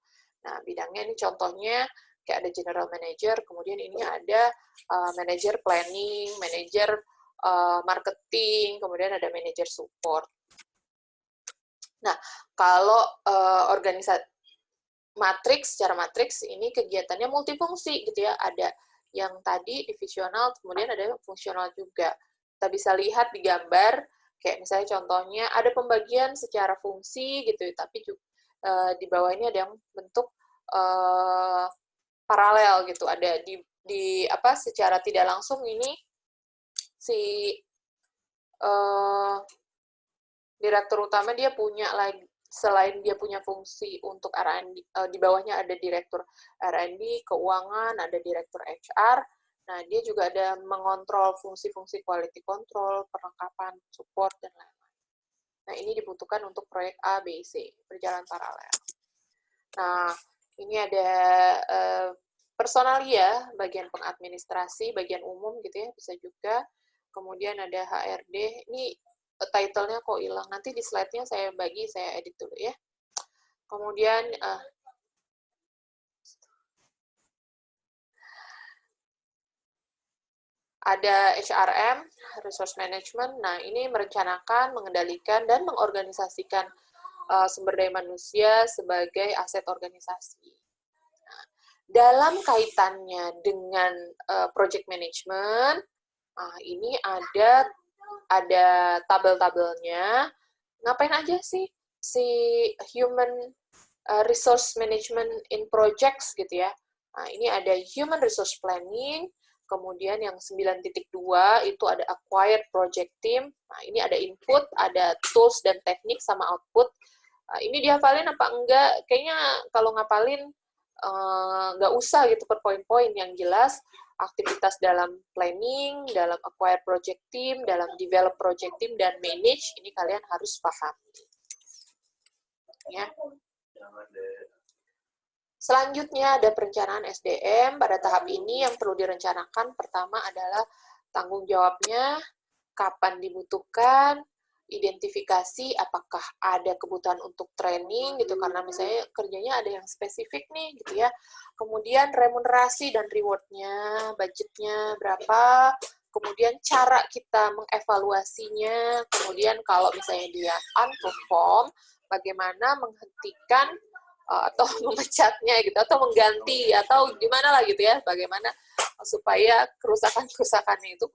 Nah, bidangnya ini contohnya kayak ada general manager, kemudian ini ada manager planning, manager marketing, kemudian ada manager support. Nah, kalau organisasi secara matriks ini kegiatannya multifungsi gitu ya. Ada yang tadi divisional, kemudian ada yang fungsional juga. Kita bisa lihat di gambar, kayak misalnya contohnya ada pembagian secara fungsi gitu, tapi juga di bawah ini ada yang bentuk paralel gitu. Ada secara tidak langsung ini si direktur utama dia punya lagi, selain dia punya fungsi untuk R&D, di bawahnya ada direktur R&D, keuangan, ada direktur HR. Nah, dia juga ada mengontrol fungsi-fungsi quality control, perlengkapan, support, dan lain-lain. Nah, ini dibutuhkan untuk proyek A, B, C, berjalan paralel. Nah, ini ada personalia, bagian pengadministrasi, bagian umum gitu ya, bisa juga. Kemudian ada HRD, ini title-nya kok hilang. Nanti di slide-nya saya bagi, saya edit dulu ya. Kemudian ada HRM, Resource Management. Nah, ini merencanakan, mengendalikan, dan mengorganisasikan sumber daya manusia sebagai aset organisasi. Nah, dalam kaitannya dengan project management, ini ada tabel-tabelnya. Ngapain aja sih si human resource management in projects gitu ya. Nah, ini ada human resource planning, kemudian yang 9.2 itu ada acquired project team. Nah, ini ada input, ada tools dan teknik sama output. Ini dihafalin apa enggak? Kayaknya kalau ngapalin nggak usah gitu per poin-poin. Yang jelas aktivitas dalam planning, dalam acquire project team, dalam develop project team, dan manage, ini kalian harus paham. Ya. Selanjutnya ada perencanaan SDM. Pada tahap ini yang perlu direncanakan pertama adalah tanggung jawabnya, kapan dibutuhkan, identifikasi apakah ada kebutuhan untuk training gitu, karena misalnya kerjanya ada yang spesifik nih gitu ya. Kemudian remunerasi dan rewardnya, budgetnya berapa, kemudian cara kita mengevaluasinya, kemudian kalau misalnya dia unperform, bagaimana menghentikan atau memecatnya gitu, atau mengganti, atau gimana lah gitu ya, bagaimana supaya kerusakan-kerusakannya itu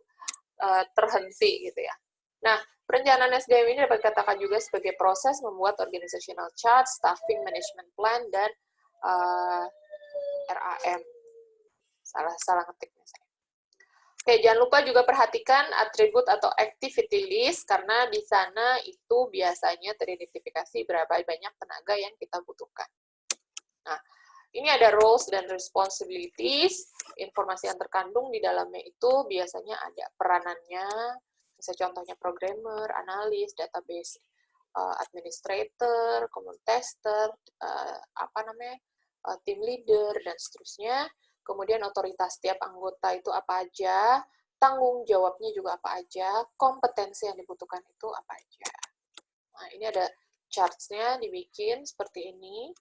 terhenti gitu ya. Nah, perencanaan SDM ini dapat dikatakan juga sebagai proses membuat organizational chart, staffing management plan, dan RAM. Salah ngetik misalnya. Oke, jangan lupa juga perhatikan atribut atau activity list, karena di sana itu biasanya teridentifikasi berapa banyak tenaga yang kita butuhkan. Nah, ini ada roles dan responsibilities, informasi yang terkandung di dalamnya itu biasanya ada peranannya, misalnya contohnya programmer, analis, database administrator, common tester, team leader, dan seterusnya. Kemudian otoritas setiap anggota itu apa aja, tanggung jawabnya juga apa aja, kompetensi yang dibutuhkan itu apa aja. Nah, ini ada charts-nya dibikin seperti ini.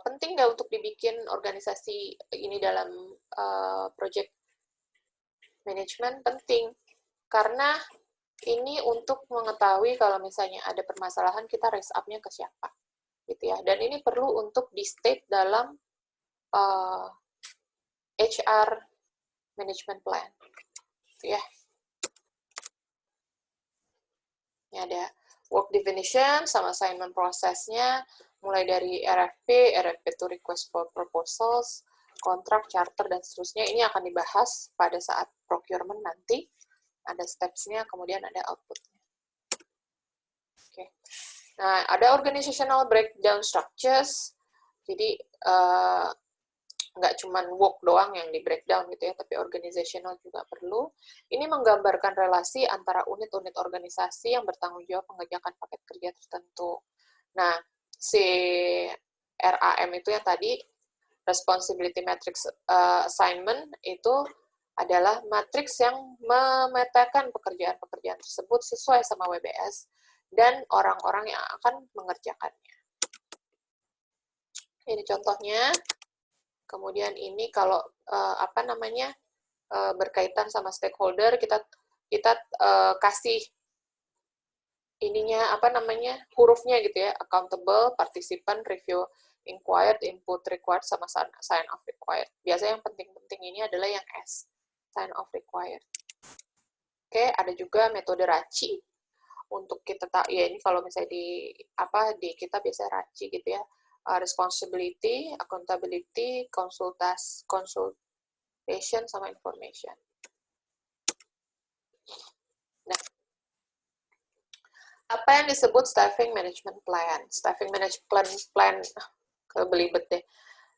Penting nggak untuk dibikin organisasi ini dalam project management? Penting, karena ini untuk mengetahui kalau misalnya ada permasalahan, kita raise up-nya ke siapa, gitu ya. Dan ini perlu untuk di-state dalam HR management plan, gitu ya. Ini ada work definition sama assignment prosesnya, mulai dari RFP, RFP to request for proposals, kontrak, charter, dan seterusnya. Ini akan dibahas pada saat procurement nanti. Ada steps-nya, kemudian ada output-nya. Oke. Nah, ada organizational breakdown structures. Jadi, nggak cuma work doang yang di breakdown gitu ya, tapi organizational juga perlu. Ini menggambarkan relasi antara unit-unit organisasi yang bertanggung jawab mengerjakan paket kerja tertentu. Nah, si RAM itu yang tadi, responsibility matrix assignment, itu adalah matriks yang memetakan pekerjaan-pekerjaan tersebut sesuai sama WBS dan orang-orang yang akan mengerjakannya. Ini contohnya. Kemudian ini kalau berkaitan sama stakeholder, kita kasih ininya hurufnya gitu ya, accountable, participant, review inquired, input required, sama sign off required. Biasanya yang penting-penting ini adalah yang S, sign off required. Oke, ada juga metode RACI untuk kita ya ini kalau misalnya di kita biasa RACI gitu ya. Responsibility, accountability, Passion sama information. Nah, apa yang disebut staffing management plan? Staffing management plan, kebelibet deh.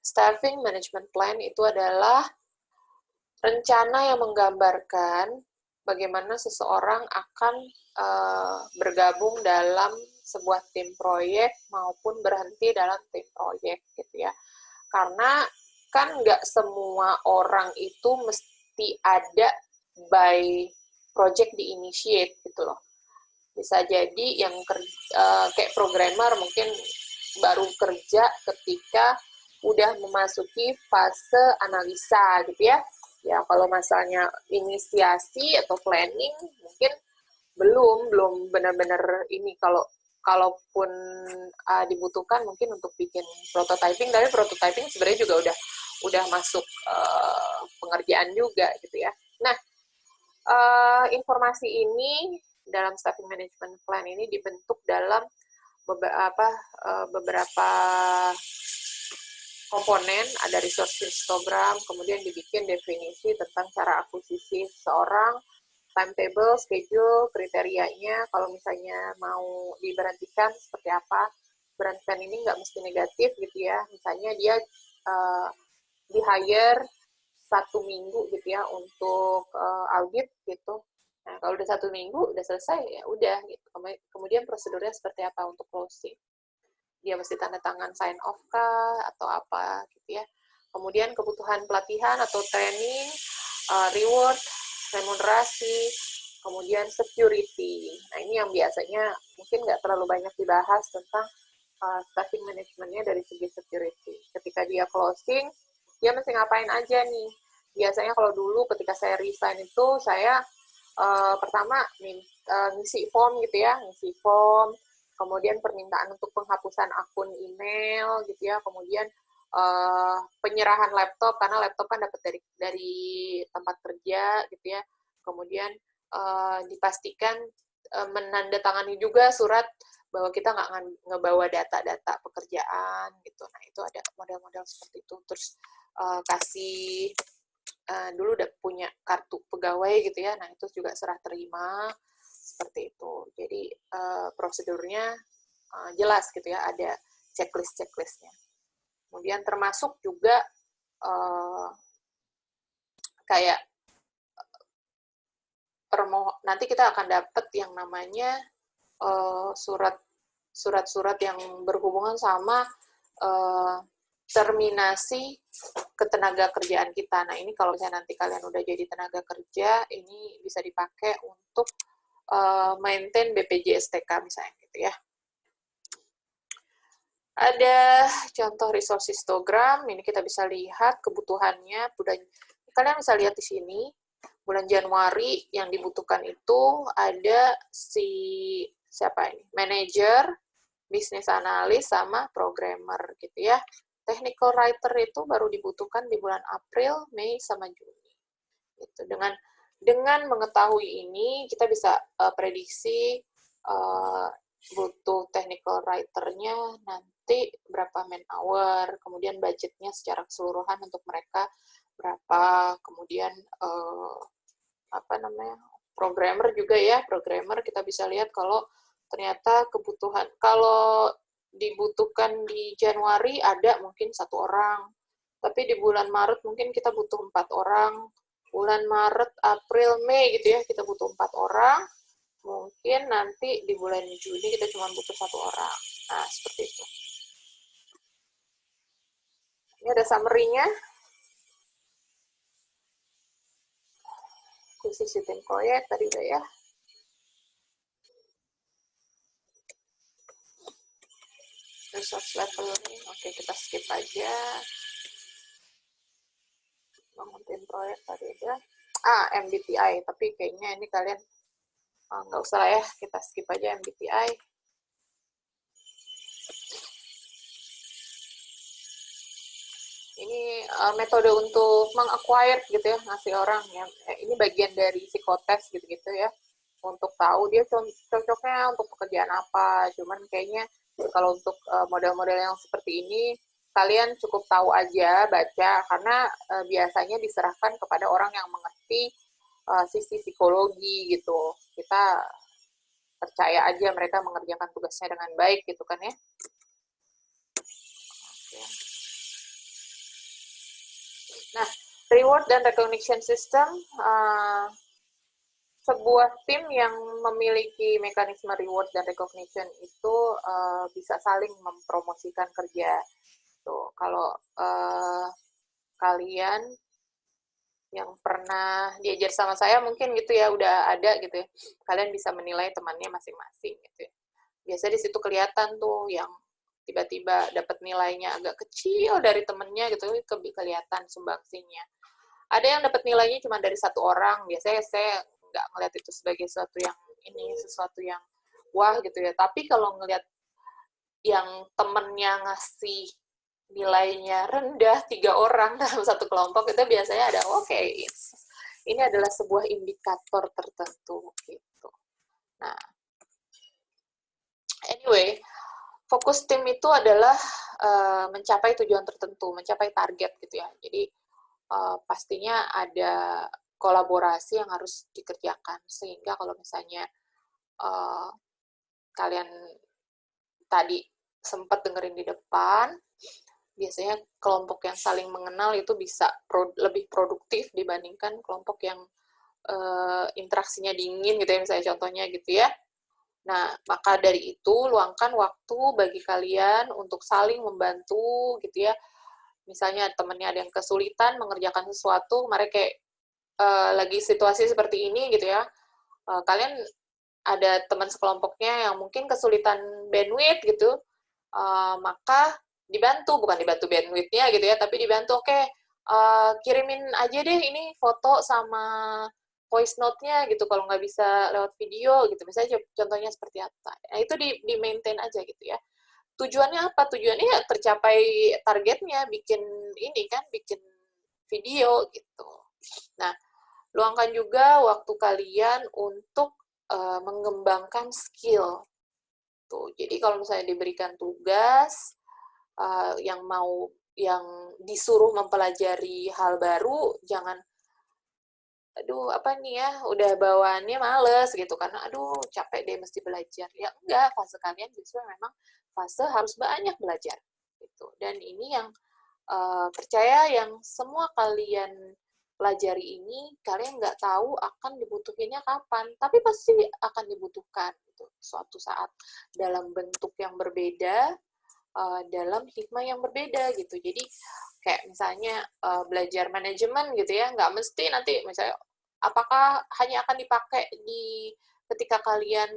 Staffing management plan itu adalah rencana yang menggambarkan bagaimana seseorang akan bergabung dalam sebuah tim proyek maupun berhenti dalam tim proyek gitu ya. Karena kan nggak semua orang itu mesti ada by project di-initiate gitu loh. Bisa jadi yang kayak programmer mungkin baru kerja ketika udah memasuki fase analisa gitu ya. Ya kalau masalahnya inisiasi atau planning mungkin belum benar-benar ini, kalaupun dibutuhkan mungkin untuk bikin prototyping, tapi prototyping sebenarnya juga udah masuk pengerjaan juga gitu ya. Nah, informasi ini dalam staffing management plan ini dibentuk dalam beberapa komponen, ada resource histogram, kemudian dibikin definisi tentang cara akuisisi seseorang, timetable, schedule, kriterianya, kalau misalnya mau diberhentikan seperti apa. Berhentikan ini nggak mesti negatif gitu ya, misalnya dia di-hire 1 minggu gitu ya untuk audit gitu. Nah, kalau udah 1 minggu, udah selesai, ya udah gitu. Kemudian prosedurnya seperti apa untuk closing. Dia mesti tanda tangan sign off kah, atau apa gitu ya. Kemudian kebutuhan pelatihan atau training, reward, remunerasi, kemudian security. Nah, ini yang biasanya mungkin nggak terlalu banyak dibahas tentang staffing manajemennya dari segi security. Ketika dia closing, dia mesti ngapain aja nih. Biasanya kalau dulu ketika saya resign itu, saya pertama ngisi form gitu ya, ngisi form, kemudian permintaan untuk penghapusan akun email gitu ya, kemudian penyerahan laptop, karena laptop kan dapat dari tempat kerja gitu ya, kemudian dipastikan menandatangani juga surat bahwa kita nggak ngebawa data-data pekerjaan gitu. Nah, itu ada model-model seperti itu. Terus kasih dulu udah punya kartu pegawai gitu ya, nah itu juga serah terima seperti itu. Jadi prosedurnya jelas gitu ya, ada checklistnya. Kemudian termasuk juga kayak nanti kita akan dapat yang namanya surat-surat yang berhubungan sama terminasi ketenaga kerjaan kita. Nah, ini kalau misalnya nanti kalian udah jadi tenaga kerja, ini bisa dipakai untuk maintain BPJS-TK misalnya gitu ya. Ada contoh resource histogram, ini kita bisa lihat kebutuhannya. Kalian bisa lihat di sini, bulan Januari yang dibutuhkan itu ada siapa ini? Manager, business analyst, sama programmer gitu ya. Technical writer itu baru dibutuhkan di bulan April, Mei, sama Juni. Gitu. Dengan mengetahui ini, kita bisa prediksi butuh technical writer-nya nanti berapa man hour, kemudian budgetnya secara keseluruhan untuk mereka berapa, kemudian programmer juga ya, programmer kita bisa lihat kalau ternyata kebutuhan, kalau dibutuhkan di Januari ada mungkin 1 orang, tapi di bulan Maret mungkin kita butuh 4 orang, bulan Maret, April, Mei gitu ya, kita butuh 4 orang, mungkin nanti di bulan Juni kita cuma butuh 1 orang. Nah, seperti itu. Ini ada summary-nya. Akuisisi tim proyek, tadi udah ya. Resource leveling, oke kita skip aja. Bangun tim proyek tadi udah. MBTI, tapi kayaknya ini kalian nggak usah lah ya, kita skip aja MBTI. Ini metode untuk meng-acquire gitu ya, ngasih orang ya. Ini bagian dari psikotes gitu-gitu ya, untuk tahu dia cocoknya untuk pekerjaan apa. Cuman kayaknya kalau untuk model-model yang seperti ini kalian cukup tahu aja baca, karena biasanya diserahkan kepada orang yang mengerti sisi psikologi gitu. Kita percaya aja mereka mengerjakan tugasnya dengan baik gitu kan ya. Nah, reward dan recognition system, sebuah tim yang memiliki mekanisme reward dan recognition itu bisa saling mempromosikan kerja. Tuh, kalau kalian yang pernah diajar sama saya mungkin gitu ya, udah ada gitu ya, kalian bisa menilai temannya masing-masing gitu ya. Biasa di situ kelihatan tuh yang tiba-tiba dapat nilainya agak kecil dari temennya gitu, kelihatan sumbangsinya. Ada yang dapat nilainya cuma dari satu orang, biasanya saya nggak ngeliat itu sebagai sesuatu yang wah gitu ya. Tapi kalau ngeliat yang temennya ngasih nilainya rendah 3 orang dalam satu kelompok, itu biasanya ada ini adalah sebuah indikator tertentu gitu. Nah, anyway, fokus tim itu adalah mencapai tujuan tertentu, mencapai target gitu ya. Jadi pastinya ada kolaborasi yang harus dikerjakan, sehingga kalau misalnya kalian tadi sempat dengerin di depan, biasanya kelompok yang saling mengenal itu bisa lebih produktif dibandingkan kelompok yang interaksinya dingin gitu ya, misalnya contohnya gitu ya. Nah, maka dari itu luangkan waktu bagi kalian untuk saling membantu gitu ya. Misalnya temennya ada yang kesulitan mengerjakan sesuatu, kemarin kayak lagi situasi seperti ini gitu ya, kalian ada teman sekelompoknya yang mungkin kesulitan bandwidth gitu, maka bukan dibantu bandwidth-nya gitu ya, tapi dibantu, kirimin aja deh ini foto sama voice note-nya gitu, kalau nggak bisa lewat video gitu, misalnya contohnya seperti apa. Nah, itu di-maintain aja gitu ya. Tujuannya apa? Tujuannya ya tercapai targetnya, bikin video gitu. Nah, luangkan juga waktu kalian untuk mengembangkan skill. Tuh, jadi kalau misalnya diberikan tugas yang disuruh mempelajari hal baru, jangan apa nih ya, udah bawaannya males gitu, karena capek deh mesti belajar. Ya enggak, fase kalian justru memang fase harus banyak belajar gitu. Dan ini yang percaya, yang semua kalian pelajari ini, kalian nggak tahu akan dibutuhinnya kapan, tapi pasti akan dibutuhkan gitu, suatu saat dalam bentuk yang berbeda, dalam hikmah yang berbeda gitu. Jadi kayak misalnya belajar manajemen gitu ya, nggak mesti nanti misalnya apakah hanya akan dipakai ketika kalian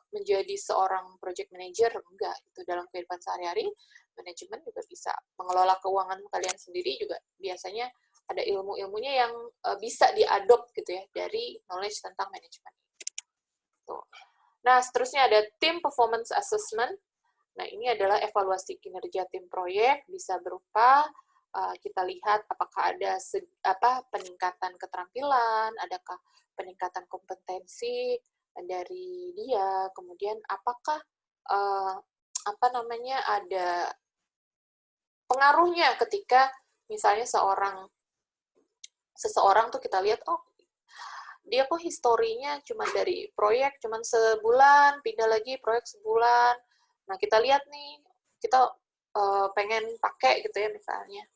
menjadi seorang project manager, enggak, itu dalam kehidupan sehari-hari. Manajemen juga bisa mengelola keuangan kalian sendiri, juga biasanya ada ilmu-ilmunya yang bisa diadopt gitu ya dari knowledge tentang manajemen. Tuh. Nah, seterusnya ada team performance assessment. Nah, ini adalah evaluasi kinerja tim proyek, bisa berupa kita lihat apakah ada peningkatan keterampilan, adakah peningkatan kompetensi dari dia, kemudian apakah ada pengaruhnya ketika misalnya seseorang tuh kita lihat, dia kok historinya cuma dari proyek cuma sebulan, pindah lagi proyek sebulan. Nah, kita lihat nih, kita pengen pakai gitu ya misalnya.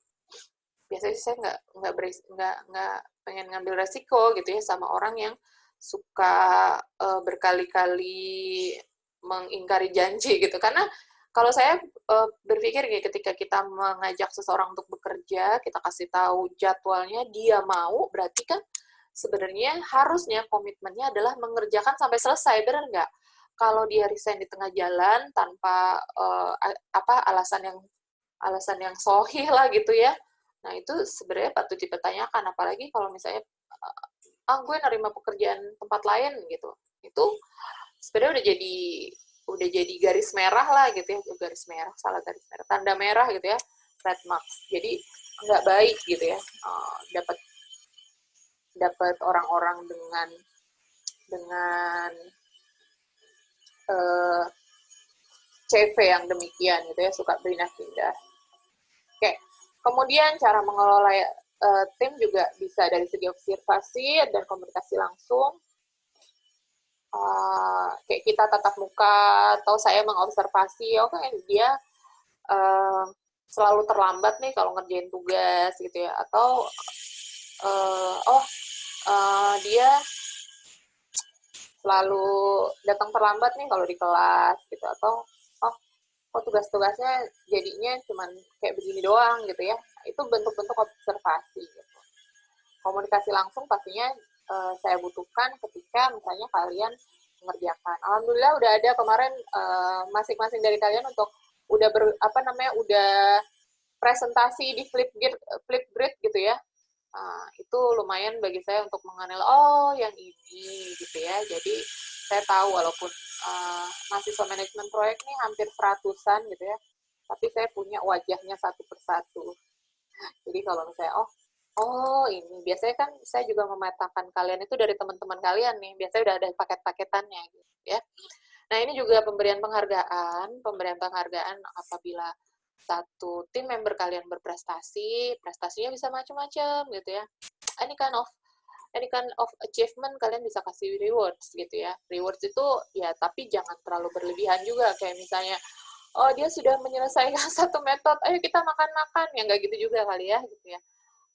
Biasanya saya nggak pengen ngambil resiko gitu ya sama orang yang suka berkali-kali mengingkari janji gitu. Karena kalau saya berpikir ketika kita mengajak seseorang untuk bekerja, kita kasih tahu jadwalnya, dia mau, berarti kan sebenarnya harusnya komitmennya adalah mengerjakan sampai selesai, benar nggak? Kalau dia resign di tengah jalan tanpa alasan yang sahih lah gitu ya, nah itu sebenarnya patut dipertanyakan. Apalagi kalau misalnya gue nerima pekerjaan tempat lain gitu, itu sebenarnya udah jadi garis merah lah gitu ya, garis merah, tanda merah gitu ya, red marks. Jadi nggak baik gitu ya, dapat orang-orang dengan CV yang demikian gitu ya, suka pindah-pindah. Kemudian cara mengelola tim juga bisa dari segi observasi dan komunikasi langsung. Kayak kita tatap muka atau saya mengobservasi, oke dia selalu terlambat nih kalau ngerjain tugas gitu ya, atau dia selalu datang terlambat nih kalau di kelas gitu, atau kok tugas-tugasnya jadinya cuman kayak begini doang gitu ya. Itu bentuk-bentuk observasi gitu. Komunikasi langsung pastinya saya butuhkan ketika misalnya kalian mengerjakan. Alhamdulillah udah ada kemarin masing-masing dari kalian untuk udah udah presentasi di Flipgrid gitu ya. Itu lumayan bagi saya untuk mengenal, oh yang ini gitu ya. Jadi saya tahu walaupun mahasiswa manajemen proyek ini hampir 100-an gitu ya, tapi saya punya wajahnya satu persatu. Jadi kalau misalnya, oh ini, biasanya kan saya juga memetakan kalian itu dari teman-teman kalian nih, biasanya udah ada paket-paketannya gitu ya. Nah ini juga pemberian penghargaan apabila satu tim member kalian berprestasi, prestasinya bisa macam-macam gitu ya. Any kind of achievement kalian bisa kasih rewards gitu ya. Rewards itu ya tapi jangan terlalu berlebihan juga, kayak misalnya oh dia sudah menyelesaikan satu metode, ayo kita makan-makan, ya nggak gitu juga kali ya gitu ya.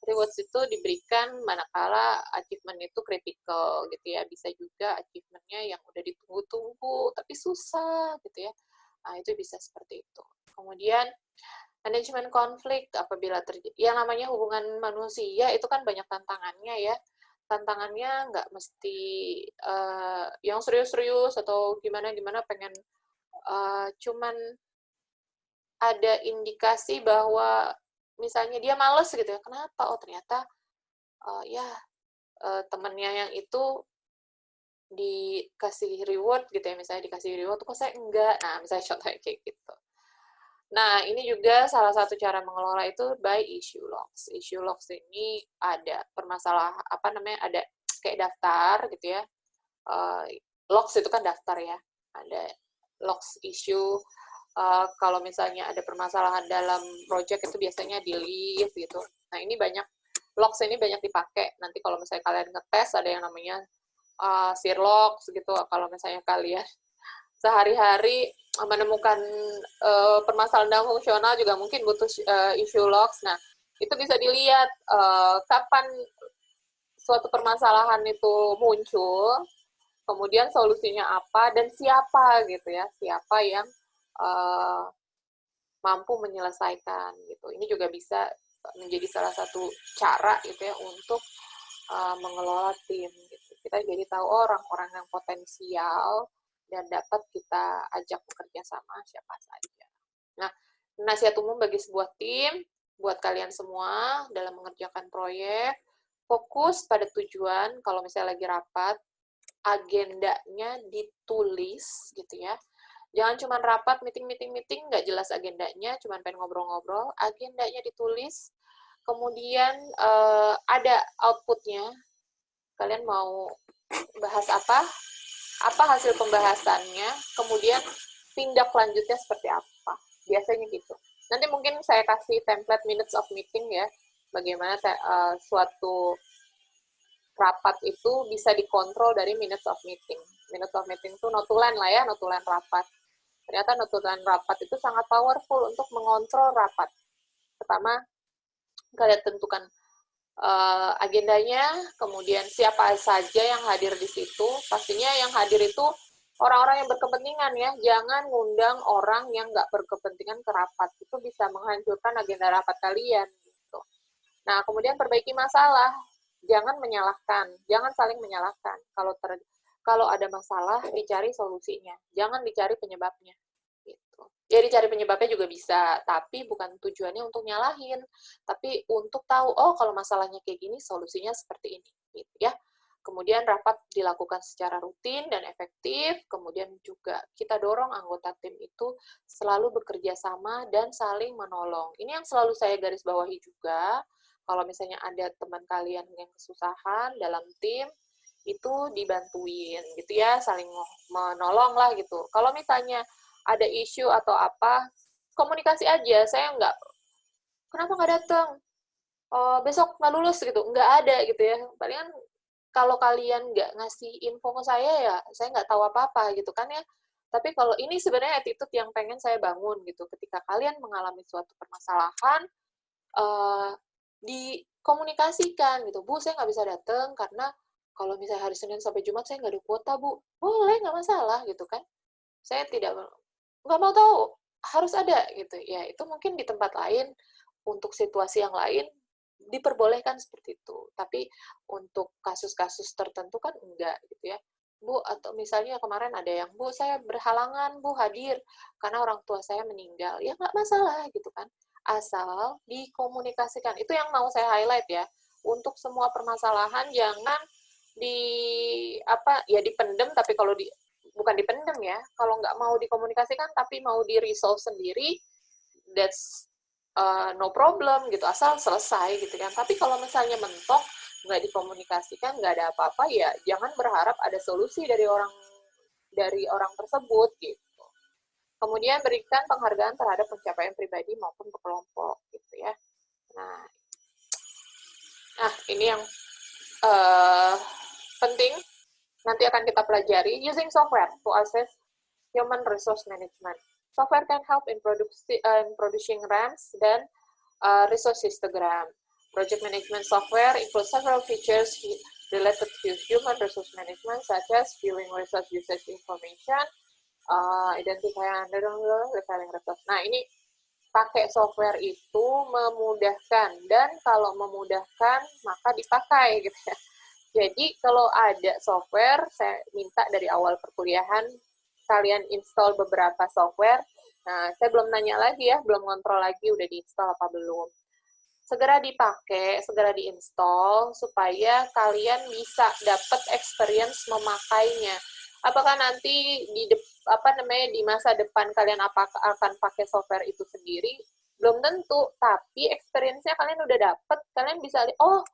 Rewards itu diberikan manakala achievement itu critical gitu ya. Bisa juga achievementnya yang udah ditunggu-tunggu tapi susah gitu ya. Nah itu bisa seperti itu. Kemudian manajemen konflik apabila terjadi, yang namanya hubungan manusia itu kan banyak tantangannya ya. Tantangannya nggak mesti yang serius-serius atau gimana-gimana pengen cuman ada indikasi bahwa misalnya dia males gitu ya. Kenapa? Oh ternyata temennya yang itu dikasih reward gitu ya, misalnya dikasih reward kok saya enggak. Nah, misalnya contohnya kayak gitu. Nah, ini juga salah satu cara mengelola itu by issue logs. Issue logs ini ada permasalahan, ada kayak daftar gitu ya. Logs itu kan daftar ya. Ada logs issue. Kalau misalnya ada permasalahan dalam project itu biasanya di list gitu. Nah, ini logs ini banyak dipakai. Nanti kalau misalnya kalian ngetes ada yang namanya Sirlogs gitu. Kalau misalnya kalian sehari-hari menemukan permasalahan dalam fungsional juga mungkin butuh issue logs. Nah, itu bisa dilihat kapan suatu permasalahan itu muncul, kemudian solusinya apa, dan siapa gitu ya, siapa yang mampu menyelesaikan gitu. Ini juga bisa menjadi salah satu cara gitu ya untuk mengelola tim gitu. Kita jadi tahu orang-orang yang potensial dan dapat kita ajak bekerja sama siapa saja. Nah, nasihat umum bagi sebuah tim, buat kalian semua dalam mengerjakan proyek, fokus pada tujuan. Kalau misalnya lagi rapat, agendanya ditulis gitu ya. Jangan cuma rapat, meeting, nggak jelas agendanya, cuma pengen ngobrol-ngobrol. Agendanya ditulis, kemudian ada outputnya. Kalian mau bahas apa hasil pembahasannya, kemudian tindak lanjutnya seperti apa. Biasanya gitu. Nanti mungkin saya kasih template minutes of meeting ya, bagaimana suatu rapat itu bisa dikontrol dari minutes of meeting. Minutes of meeting itu notulen lah ya, notulen rapat. Ternyata notulen rapat itu sangat powerful untuk mengontrol rapat. Pertama, kalian tentukan agendanya, kemudian siapa saja yang hadir di situ. Pastinya yang hadir itu orang-orang yang berkepentingan ya, jangan ngundang orang yang nggak berkepentingan ke rapat. Itu bisa menghancurkan agenda rapat kalian. Gitu. Nah, kemudian perbaiki masalah, jangan menyalahkan, jangan saling menyalahkan. Kalau ada masalah, dicari solusinya, jangan dicari penyebabnya. Gitu. Ya dicari penyebabnya juga bisa, tapi bukan tujuannya untuk nyalahin, tapi untuk tahu, oh kalau masalahnya kayak gini, solusinya seperti ini, gitu ya. Kemudian rapat dilakukan secara rutin dan efektif, kemudian juga kita dorong anggota tim itu selalu bekerja sama dan saling menolong. Ini yang selalu saya garis bawahi juga, kalau misalnya ada teman kalian yang kesusahan dalam tim, itu dibantuin gitu ya, saling menolong lah gitu. Kalau misalnya ada isu atau apa, komunikasi aja. Saya kenapa nggak datang? Besok nggak lulus gitu, nggak ada gitu ya. Palingan kalau kalian nggak ngasih info ke saya ya, saya nggak tahu apa-apa gitu kan ya. Tapi kalau ini sebenarnya attitude yang pengen saya bangun gitu. Ketika kalian mengalami suatu permasalahan, uh, dikomunikasikan gitu. Bu, saya nggak bisa datang karena kalau misalnya hari Senin sampai Jumat saya nggak ada kuota, Bu. Boleh, nggak masalah gitu kan. Saya tidak nggak mau tahu, harus ada gitu. Ya, itu mungkin di tempat lain, untuk situasi yang lain, diperbolehkan seperti itu. Tapi untuk kasus-kasus tertentu kan enggak gitu ya. Bu, atau misalnya kemarin ada yang, Bu, saya berhalangan, Bu, hadir karena orang tua saya meninggal. Ya nggak masalah gitu kan. Asal dikomunikasikan. Itu yang mau saya highlight ya. Untuk semua permasalahan jangan di apa ya dipendem, tapi kalau di bukan dipendem ya, kalau nggak mau dikomunikasikan tapi mau di resolve sendiri, that's no problem gitu, asal selesai gitu kan. Tapi kalau misalnya mentok, nggak dikomunikasikan, nggak ada apa-apa, ya jangan berharap ada solusi dari orang tersebut gitu. Kemudian berikan penghargaan terhadap pencapaian pribadi maupun kelompok gitu ya. Nah, ini yang penting nanti akan kita pelajari. Using software to assess human resource management. Software can help in producing RAMs dan resource histogram. Project management software includes several features related to human resource management, such as viewing resource usage information, identifying refiling resource. Nah, ini pakai software itu memudahkan, dan kalau memudahkan maka dipakai gitu ya. Jadi kalau ada software, saya minta dari awal perkuliahan kalian install beberapa software. Nah, saya belum nanya lagi ya, belum kontrol lagi udah diinstal apa belum. Segera dipakai, segera diinstal supaya kalian bisa dapat experience memakainya. Apakah nanti di masa depan kalian akan pakai software itu sendiri? Belum tentu, tapi experience-nya kalian udah dapat, kalian bisa lihat, oh,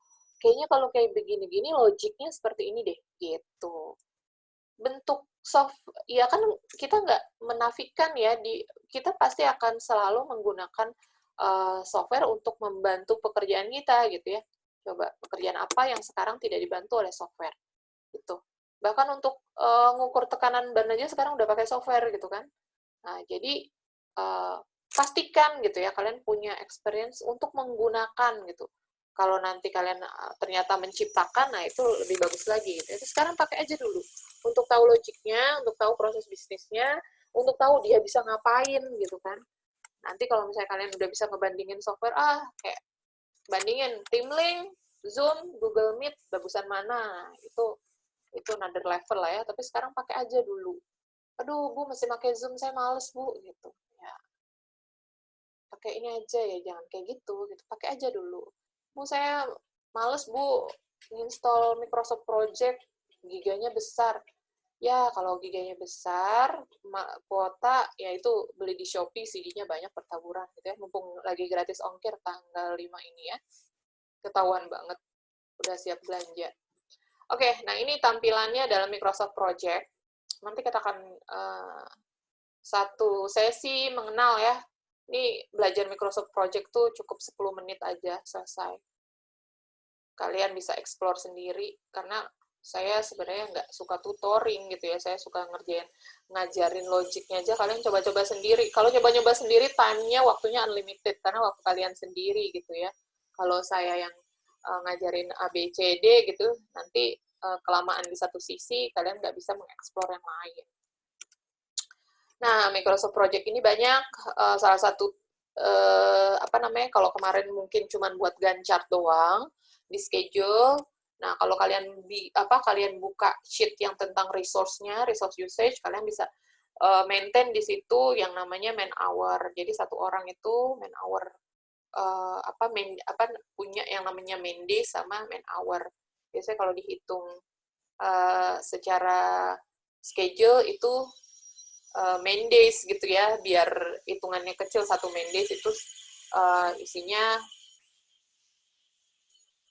kayaknya kalau kayak begini-gini logiknya seperti ini deh, gitu. Bentuk ya kan kita nggak menafikan ya, kita pasti akan selalu menggunakan software untuk membantu pekerjaan kita gitu ya. Coba pekerjaan apa yang sekarang tidak dibantu oleh software gitu. Bahkan untuk ngukur tekanan ban aja sekarang udah pakai software gitu kan. Nah, jadi pastikan gitu ya kalian punya experience untuk menggunakan gitu. Kalau nanti kalian ternyata menciptakan, nah itu lebih bagus lagi gitu. Itu sekarang pakai aja dulu untuk tahu logiknya, untuk tahu proses bisnisnya, untuk tahu dia bisa ngapain gitu kan. Nanti kalau misalnya kalian udah bisa ngebandingin software, kayak bandingin Teamlink, Zoom, Google Meet, bagusan mana, itu another level lah ya. Tapi sekarang pakai aja dulu. Aduh, Bu, masih pakai Zoom, saya males, Bu, gitu. Ya, pakai ini aja ya, jangan kayak gitu, pakai aja dulu. Bu, saya males, Bu, install Microsoft Project, giganya besar. Ya, kalau giganya besar, kuota, ya itu beli di Shopee, CD-nya banyak bertaburan gitu ya. Mumpung lagi gratis ongkir tanggal 5 ini ya. Ketahuan banget, udah siap belanja. Oke, nah ini tampilannya dalam Microsoft Project. Nanti kita akan satu sesi mengenal ya. Ini belajar Microsoft Project tuh cukup 10 menit aja selesai. Kalian bisa explore sendiri, karena saya sebenarnya nggak suka tutoring gitu ya, saya suka ngajarin logiknya aja, kalian coba-coba sendiri. Kalau coba-coba sendiri, time-nya, waktunya unlimited, karena waktu kalian sendiri gitu ya. Kalau saya yang ngajarin A, B, C, D gitu, nanti kelamaan di satu sisi, kalian nggak bisa mengeksplor yang lain. Nah, Microsoft Project ini banyak, salah satu, kalau kemarin mungkin cuma buat Gantt doang, di schedule. Nah, kalau kalian buka sheet yang tentang resource-nya, resource usage, kalian bisa maintain di situ yang namanya man hour. Jadi satu orang itu man hour, punya yang namanya main day sama man hour. Biasanya kalau dihitung secara schedule itu main days gitu ya, biar hitungannya kecil. Satu main days itu isinya,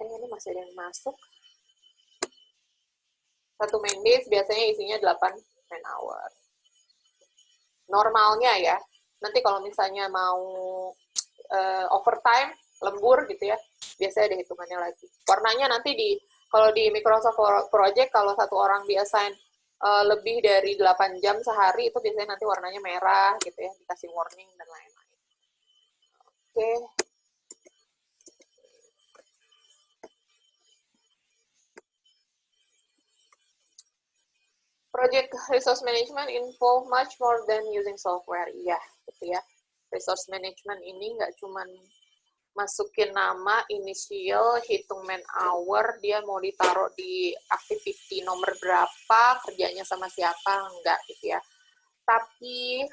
ini masih ada yang masuk. Satu main days biasanya isinya 8 man hour. Normalnya ya. Nanti kalau misalnya mau overtime, lembur gitu ya, biasanya ada hitungannya lagi. Warnanya nanti kalau di Microsoft Project, kalau satu orang di-assign lebih dari 8 jam sehari, itu biasanya nanti warnanya merah gitu ya, dikasih warning dan lain-lain. Oke. Project resource management involve much more than using software. Iya, gitu ya. Resource management ini nggak cuman masukin nama, inisial, hitung man hour, dia mau ditaruh di activity nomor berapa, kerjanya sama siapa, enggak gitu ya. Tapi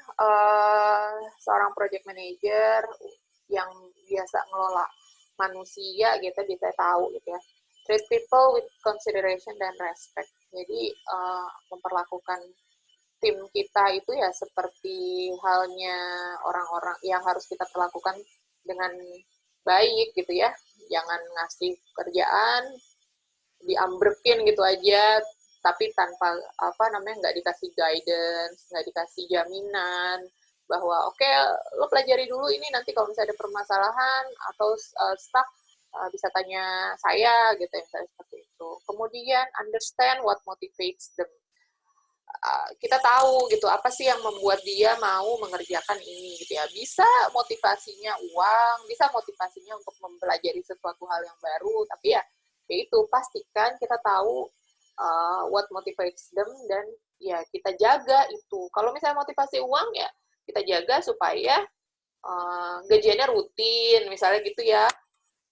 seorang project manager yang biasa ngelola manusia gitu bisa tahu gitu ya. Treat people with consideration dan respect. Jadi memperlakukan tim kita itu ya seperti halnya orang-orang yang harus kita perlakukan dengan baik gitu ya. Jangan ngasih kerjaan diambrekin gitu aja, tapi tanpa nggak dikasih guidance, nggak dikasih jaminan bahwa oke, lo pelajari dulu ini, nanti kalau misalnya ada permasalahan atau stuck bisa tanya saya gitu, yang saya seperti itu. Kemudian understand what motivates them. Kita tahu gitu apa sih yang membuat dia mau mengerjakan ini gitu ya. Bisa motivasinya uang, bisa motivasinya untuk mempelajari sesuatu hal yang baru, tapi ya itu pastikan kita tahu what motivates them, dan ya kita jaga itu. Kalau misalnya motivasi uang ya kita jaga supaya gajiannya rutin misalnya gitu ya.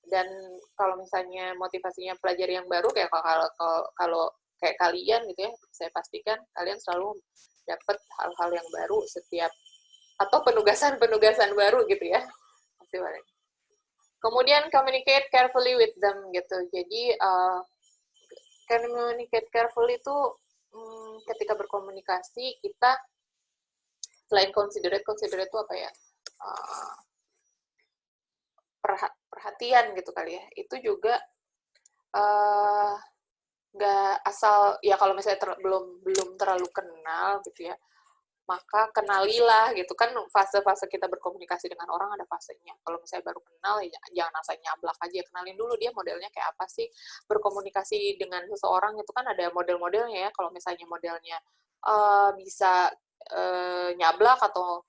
Dan kalau misalnya motivasinya pelajari yang baru, kayak kalau kayak kalian gitu ya, saya pastikan kalian selalu dapat hal-hal yang baru setiap, atau penugasan-penugasan baru gitu ya. Kemudian communicate carefully with them gitu. Jadi communicate carefully itu ketika berkomunikasi kita selain considerate itu apa ya? Perhatian gitu kali ya. Itu juga nggak asal ya, kalau misalnya belum terlalu kenal gitu ya, maka kenalilah gitu kan. Fase-fase kita berkomunikasi dengan orang ada fasenya. Kalau misalnya baru kenal ya jangan asal nyablak aja, kenalin dulu dia modelnya kayak apa sih. Berkomunikasi dengan seseorang itu kan ada model-modelnya ya. Kalau misalnya modelnya bisa nyablak atau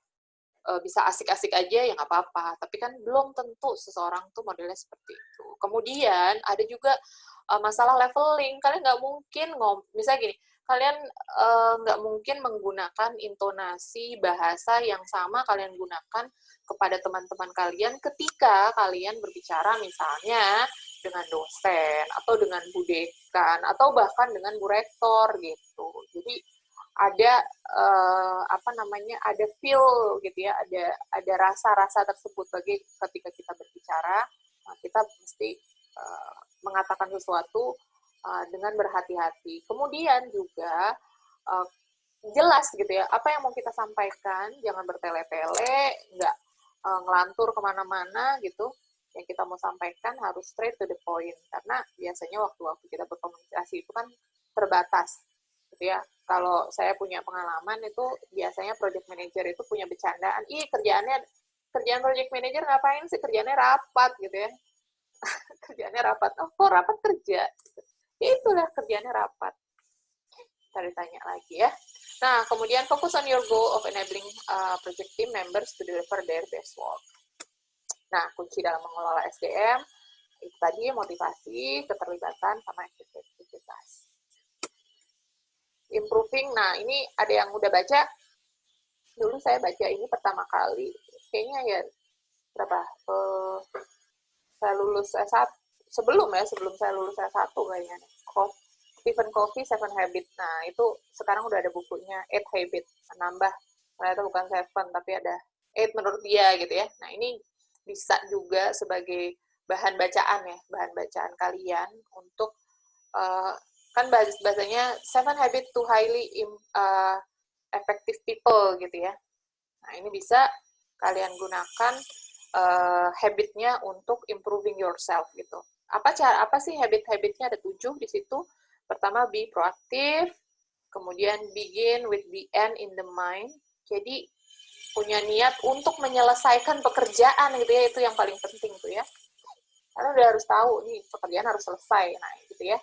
bisa asik-asik aja ya nggak apa-apa, tapi kan belum tentu seseorang tuh modelnya seperti itu. Kemudian ada juga masalah leveling. Kalian nggak mungkin misalnya gini, kalian nggak mungkin menggunakan intonasi bahasa yang sama kalian gunakan kepada teman-teman kalian ketika kalian berbicara misalnya dengan dosen atau dengan bu dekan atau bahkan dengan bu rektor gitu. Jadi ada ada feel gitu ya, ada rasa-rasa tersebut bagi ketika kita berbicara. Kita mesti mengatakan sesuatu dengan berhati-hati. Kemudian juga jelas gitu ya, apa yang mau kita sampaikan, jangan bertele-tele, nggak ngelantur kemana-mana gitu. Yang kita mau sampaikan harus straight to the point, karena biasanya waktu-waktu kita berkomunikasi itu kan terbatas gitu ya. Kalau saya punya pengalaman itu biasanya project manager itu punya bercandaan, kerjaan project manager ngapain sih, kerjaannya rapat gitu ya. Kerjaannya rapat, oh kok rapat kerja gitu. Ya itulah kerjaannya rapat. Kita ditanya lagi ya. Nah, kemudian fokus on your goal of enabling project team members to deliver their best work. Nah, kunci dalam mengelola SDM itu tadi motivasi, keterlibatan, sama efektivitas. Improving, nah ini ada yang udah baca. Dulu saya baca ini pertama kali, kayaknya ya berapa? Saya lulus S1, sebelum saya lulus S1 kayaknya. Stephen Covey, Seven Habits. Nah, itu sekarang udah ada bukunya, 8 Habits. Nambah, ternyata bukan 7, tapi ada 8 menurut dia gitu ya. Nah, ini bisa juga sebagai bahan bacaan ya, bahan bacaan kalian untuk kan bahasanya 7 Habits to Highly Effective People gitu ya. Nah, ini bisa kalian gunakan habitnya untuk improving yourself gitu. Apa sih habit-habitnya? Ada 7 di situ. Pertama, be proactive, kemudian begin with the end in the mind. Jadi punya niat untuk menyelesaikan pekerjaan gitu ya, itu yang paling penting tuh ya. Karena udah harus tahu nih pekerjaan harus selesai, nah gitu ya.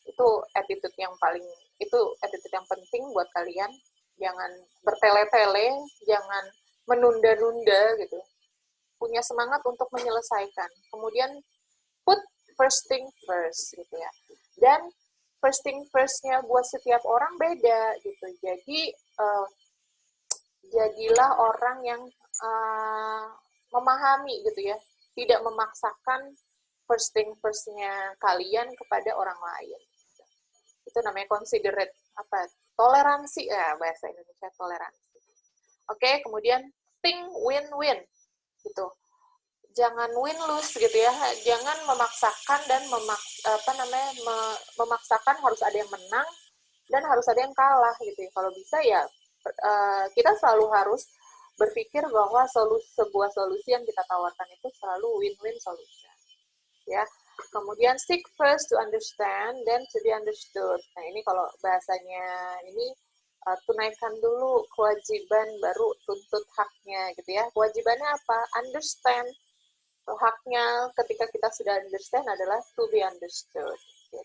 Itu attitude yang penting buat kalian. Jangan bertele-tele, jangan menunda-nunda gitu. Punya semangat untuk menyelesaikan. Kemudian put first thing first gitu ya. Dan first thing first-nya buat setiap orang beda gitu. Jadi jadilah orang yang memahami gitu ya, tidak memaksakan first thing first-nya kalian kepada orang lain. Itu namanya considerate, toleransi ya, bahasa Indonesia toleransi. Oke, kemudian think win-win gitu. Jangan win-lose gitu ya, jangan memaksakan dan memaksakan harus ada yang menang dan harus ada yang kalah gitu ya. Kalau bisa ya kita selalu harus berpikir bahwa sebuah solusi yang kita tawarkan itu selalu win-win solution. Ya. Kemudian seek first to understand, then to be understood. Nah, ini kalau bahasanya ini tunaikan dulu kewajiban baru tuntut haknya gitu ya. Kewajibannya apa? Understand. Haknya ketika kita sudah understand adalah to be understood. Gitu.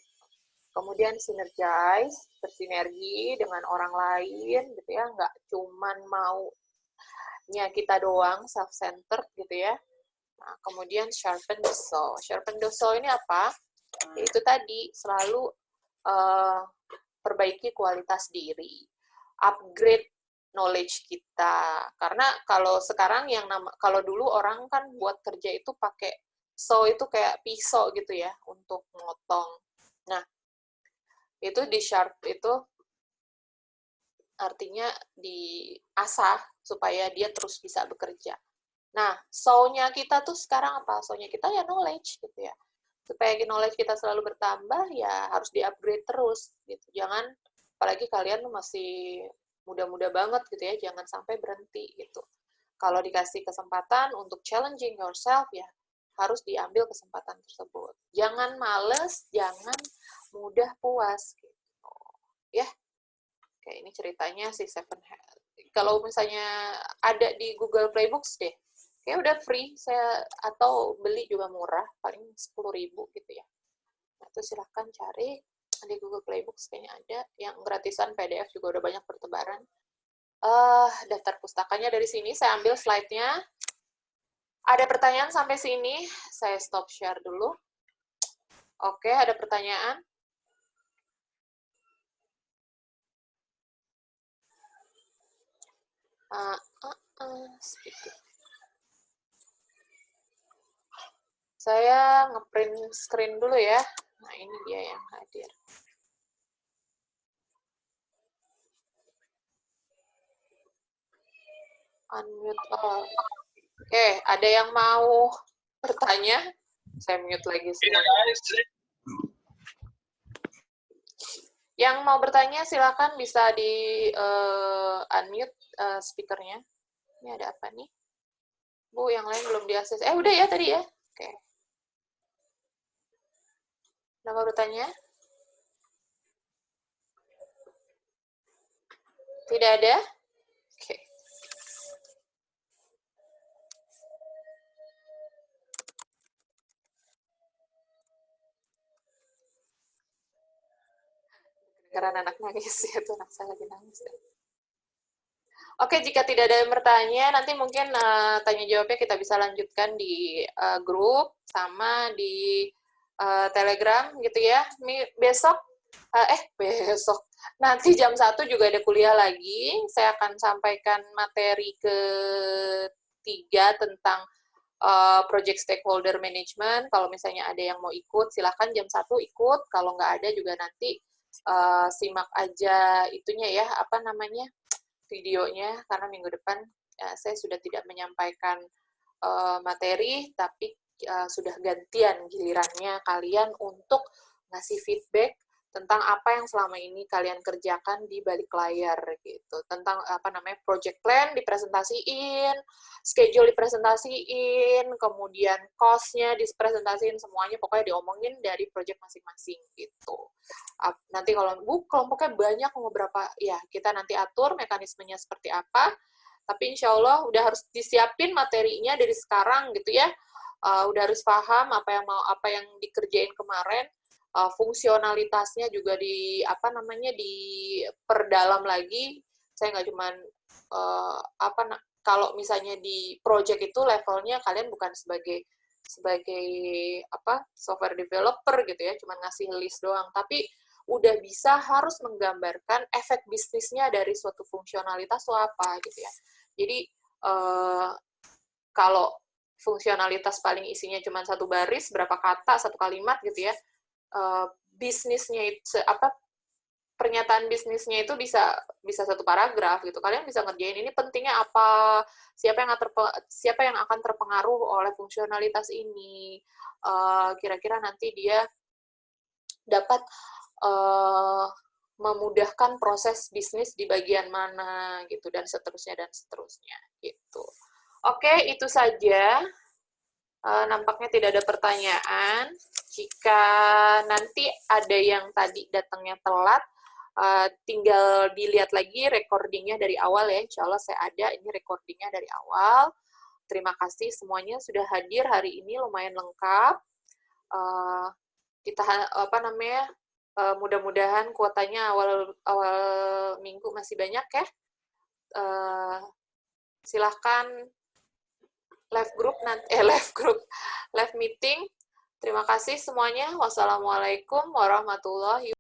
Kemudian synergize, bersinergi dengan orang lain gitu ya, nggak cuman maunya kita doang, self-centered gitu ya. Nah, kemudian sharpen the saw. Sharpen the saw ini apa? Itu tadi selalu perbaiki kualitas diri, upgrade knowledge kita. Karena kalau sekarang kalau dulu orang kan buat kerja itu pakai saw itu kayak pisau gitu ya untuk motong. Nah, itu di sharp itu artinya diasah supaya dia terus bisa bekerja. Nah, saw-nya kita tuh sekarang apa? Saw-nya kita ya knowledge gitu ya. Supaya knowledge kita selalu bertambah, ya harus di-upgrade terus gitu. Jangan, apalagi kalian masih muda-muda banget gitu ya, jangan sampai berhenti gitu. Kalau dikasih kesempatan untuk challenging yourself, ya harus diambil kesempatan tersebut. Jangan males, jangan mudah puas gitu. Ya, kayak ini ceritanya si Seven Habits. Kalau misalnya ada di Google Playbooks deh, kayak udah free, atau beli juga murah, paling 10.000 gitu ya. Nah, itu silahkan cari di Google Playbooks, kayaknya ada. Yang gratisan PDF juga udah banyak bertebaran. Daftar pustakanya dari sini, saya ambil slide-nya. Ada pertanyaan sampai sini, saya stop share dulu. Oke, ada pertanyaan? Saya ngeprint screen dulu ya. Nah, ini dia yang hadir. Unmute all. Oke, ada yang mau bertanya? Saya mute lagi semua. Yang mau bertanya silakan bisa di unmute speakernya. Ini ada apa nih? Bu, yang lain belum diakses. Udah ya tadi ya? Oke. Ada mau bertanya? Tidak ada? Oke. Karena anak nangis ya, tuh anak saya lagi nangis. Oke, jika tidak ada yang bertanya, nanti mungkin tanya jawabnya kita bisa lanjutkan di grup sama di Telegram gitu ya. Besok nanti jam 1 juga ada kuliah lagi. Saya akan sampaikan materi ketiga tentang project stakeholder management. Kalau misalnya ada yang mau ikut, silahkan jam 1 ikut. Kalau nggak ada juga nanti simak aja itunya ya, videonya, karena minggu depan saya sudah tidak menyampaikan materi, tapi sudah gantian gilirannya kalian untuk ngasih feedback tentang apa yang selama ini kalian kerjakan di balik layar gitu. Tentang project plan dipresentasiin, schedule dipresentasiin, kemudian cost-nya dipresentasiin, semuanya pokoknya diomongin dari project masing-masing gitu. Nanti kalau kelompoknya banyak, mau berapa, ya kita nanti atur mekanismenya seperti apa, Tapi insya Allah udah harus disiapin materinya dari sekarang gitu ya. Udah harus paham apa yang dikerjain kemarin, fungsionalitasnya juga diperdalam lagi. Saya nggak cuman kalau misalnya di project itu levelnya kalian bukan sebagai software developer gitu ya, cuman ngasih list doang, tapi udah bisa harus menggambarkan efek bisnisnya dari suatu fungsionalitas itu apa gitu ya. Jadi kalau fungsionalitas paling isinya cuma satu baris, berapa kata, satu kalimat gitu ya, bisnisnya itu pernyataan bisnisnya itu bisa satu paragraf gitu. Kalian bisa ngerjain ini pentingnya apa, siapa yang akan terpengaruh oleh fungsionalitas ini, kira-kira nanti dia dapat memudahkan proses bisnis di bagian mana gitu, dan seterusnya gitu. Oke, itu saja. Nampaknya tidak ada pertanyaan. Jika nanti ada yang tadi datangnya telat, tinggal dilihat lagi recordingnya dari awal ya. Insya Allah saya ada ini recordingnya dari awal. Terima kasih semuanya sudah hadir hari ini, lumayan lengkap. Kita mudah-mudahan kuotanya awal minggu masih banyak ya. Silahkan live meeting. Terima kasih semuanya. Wassalamualaikum warahmatullahi wabarakatuh.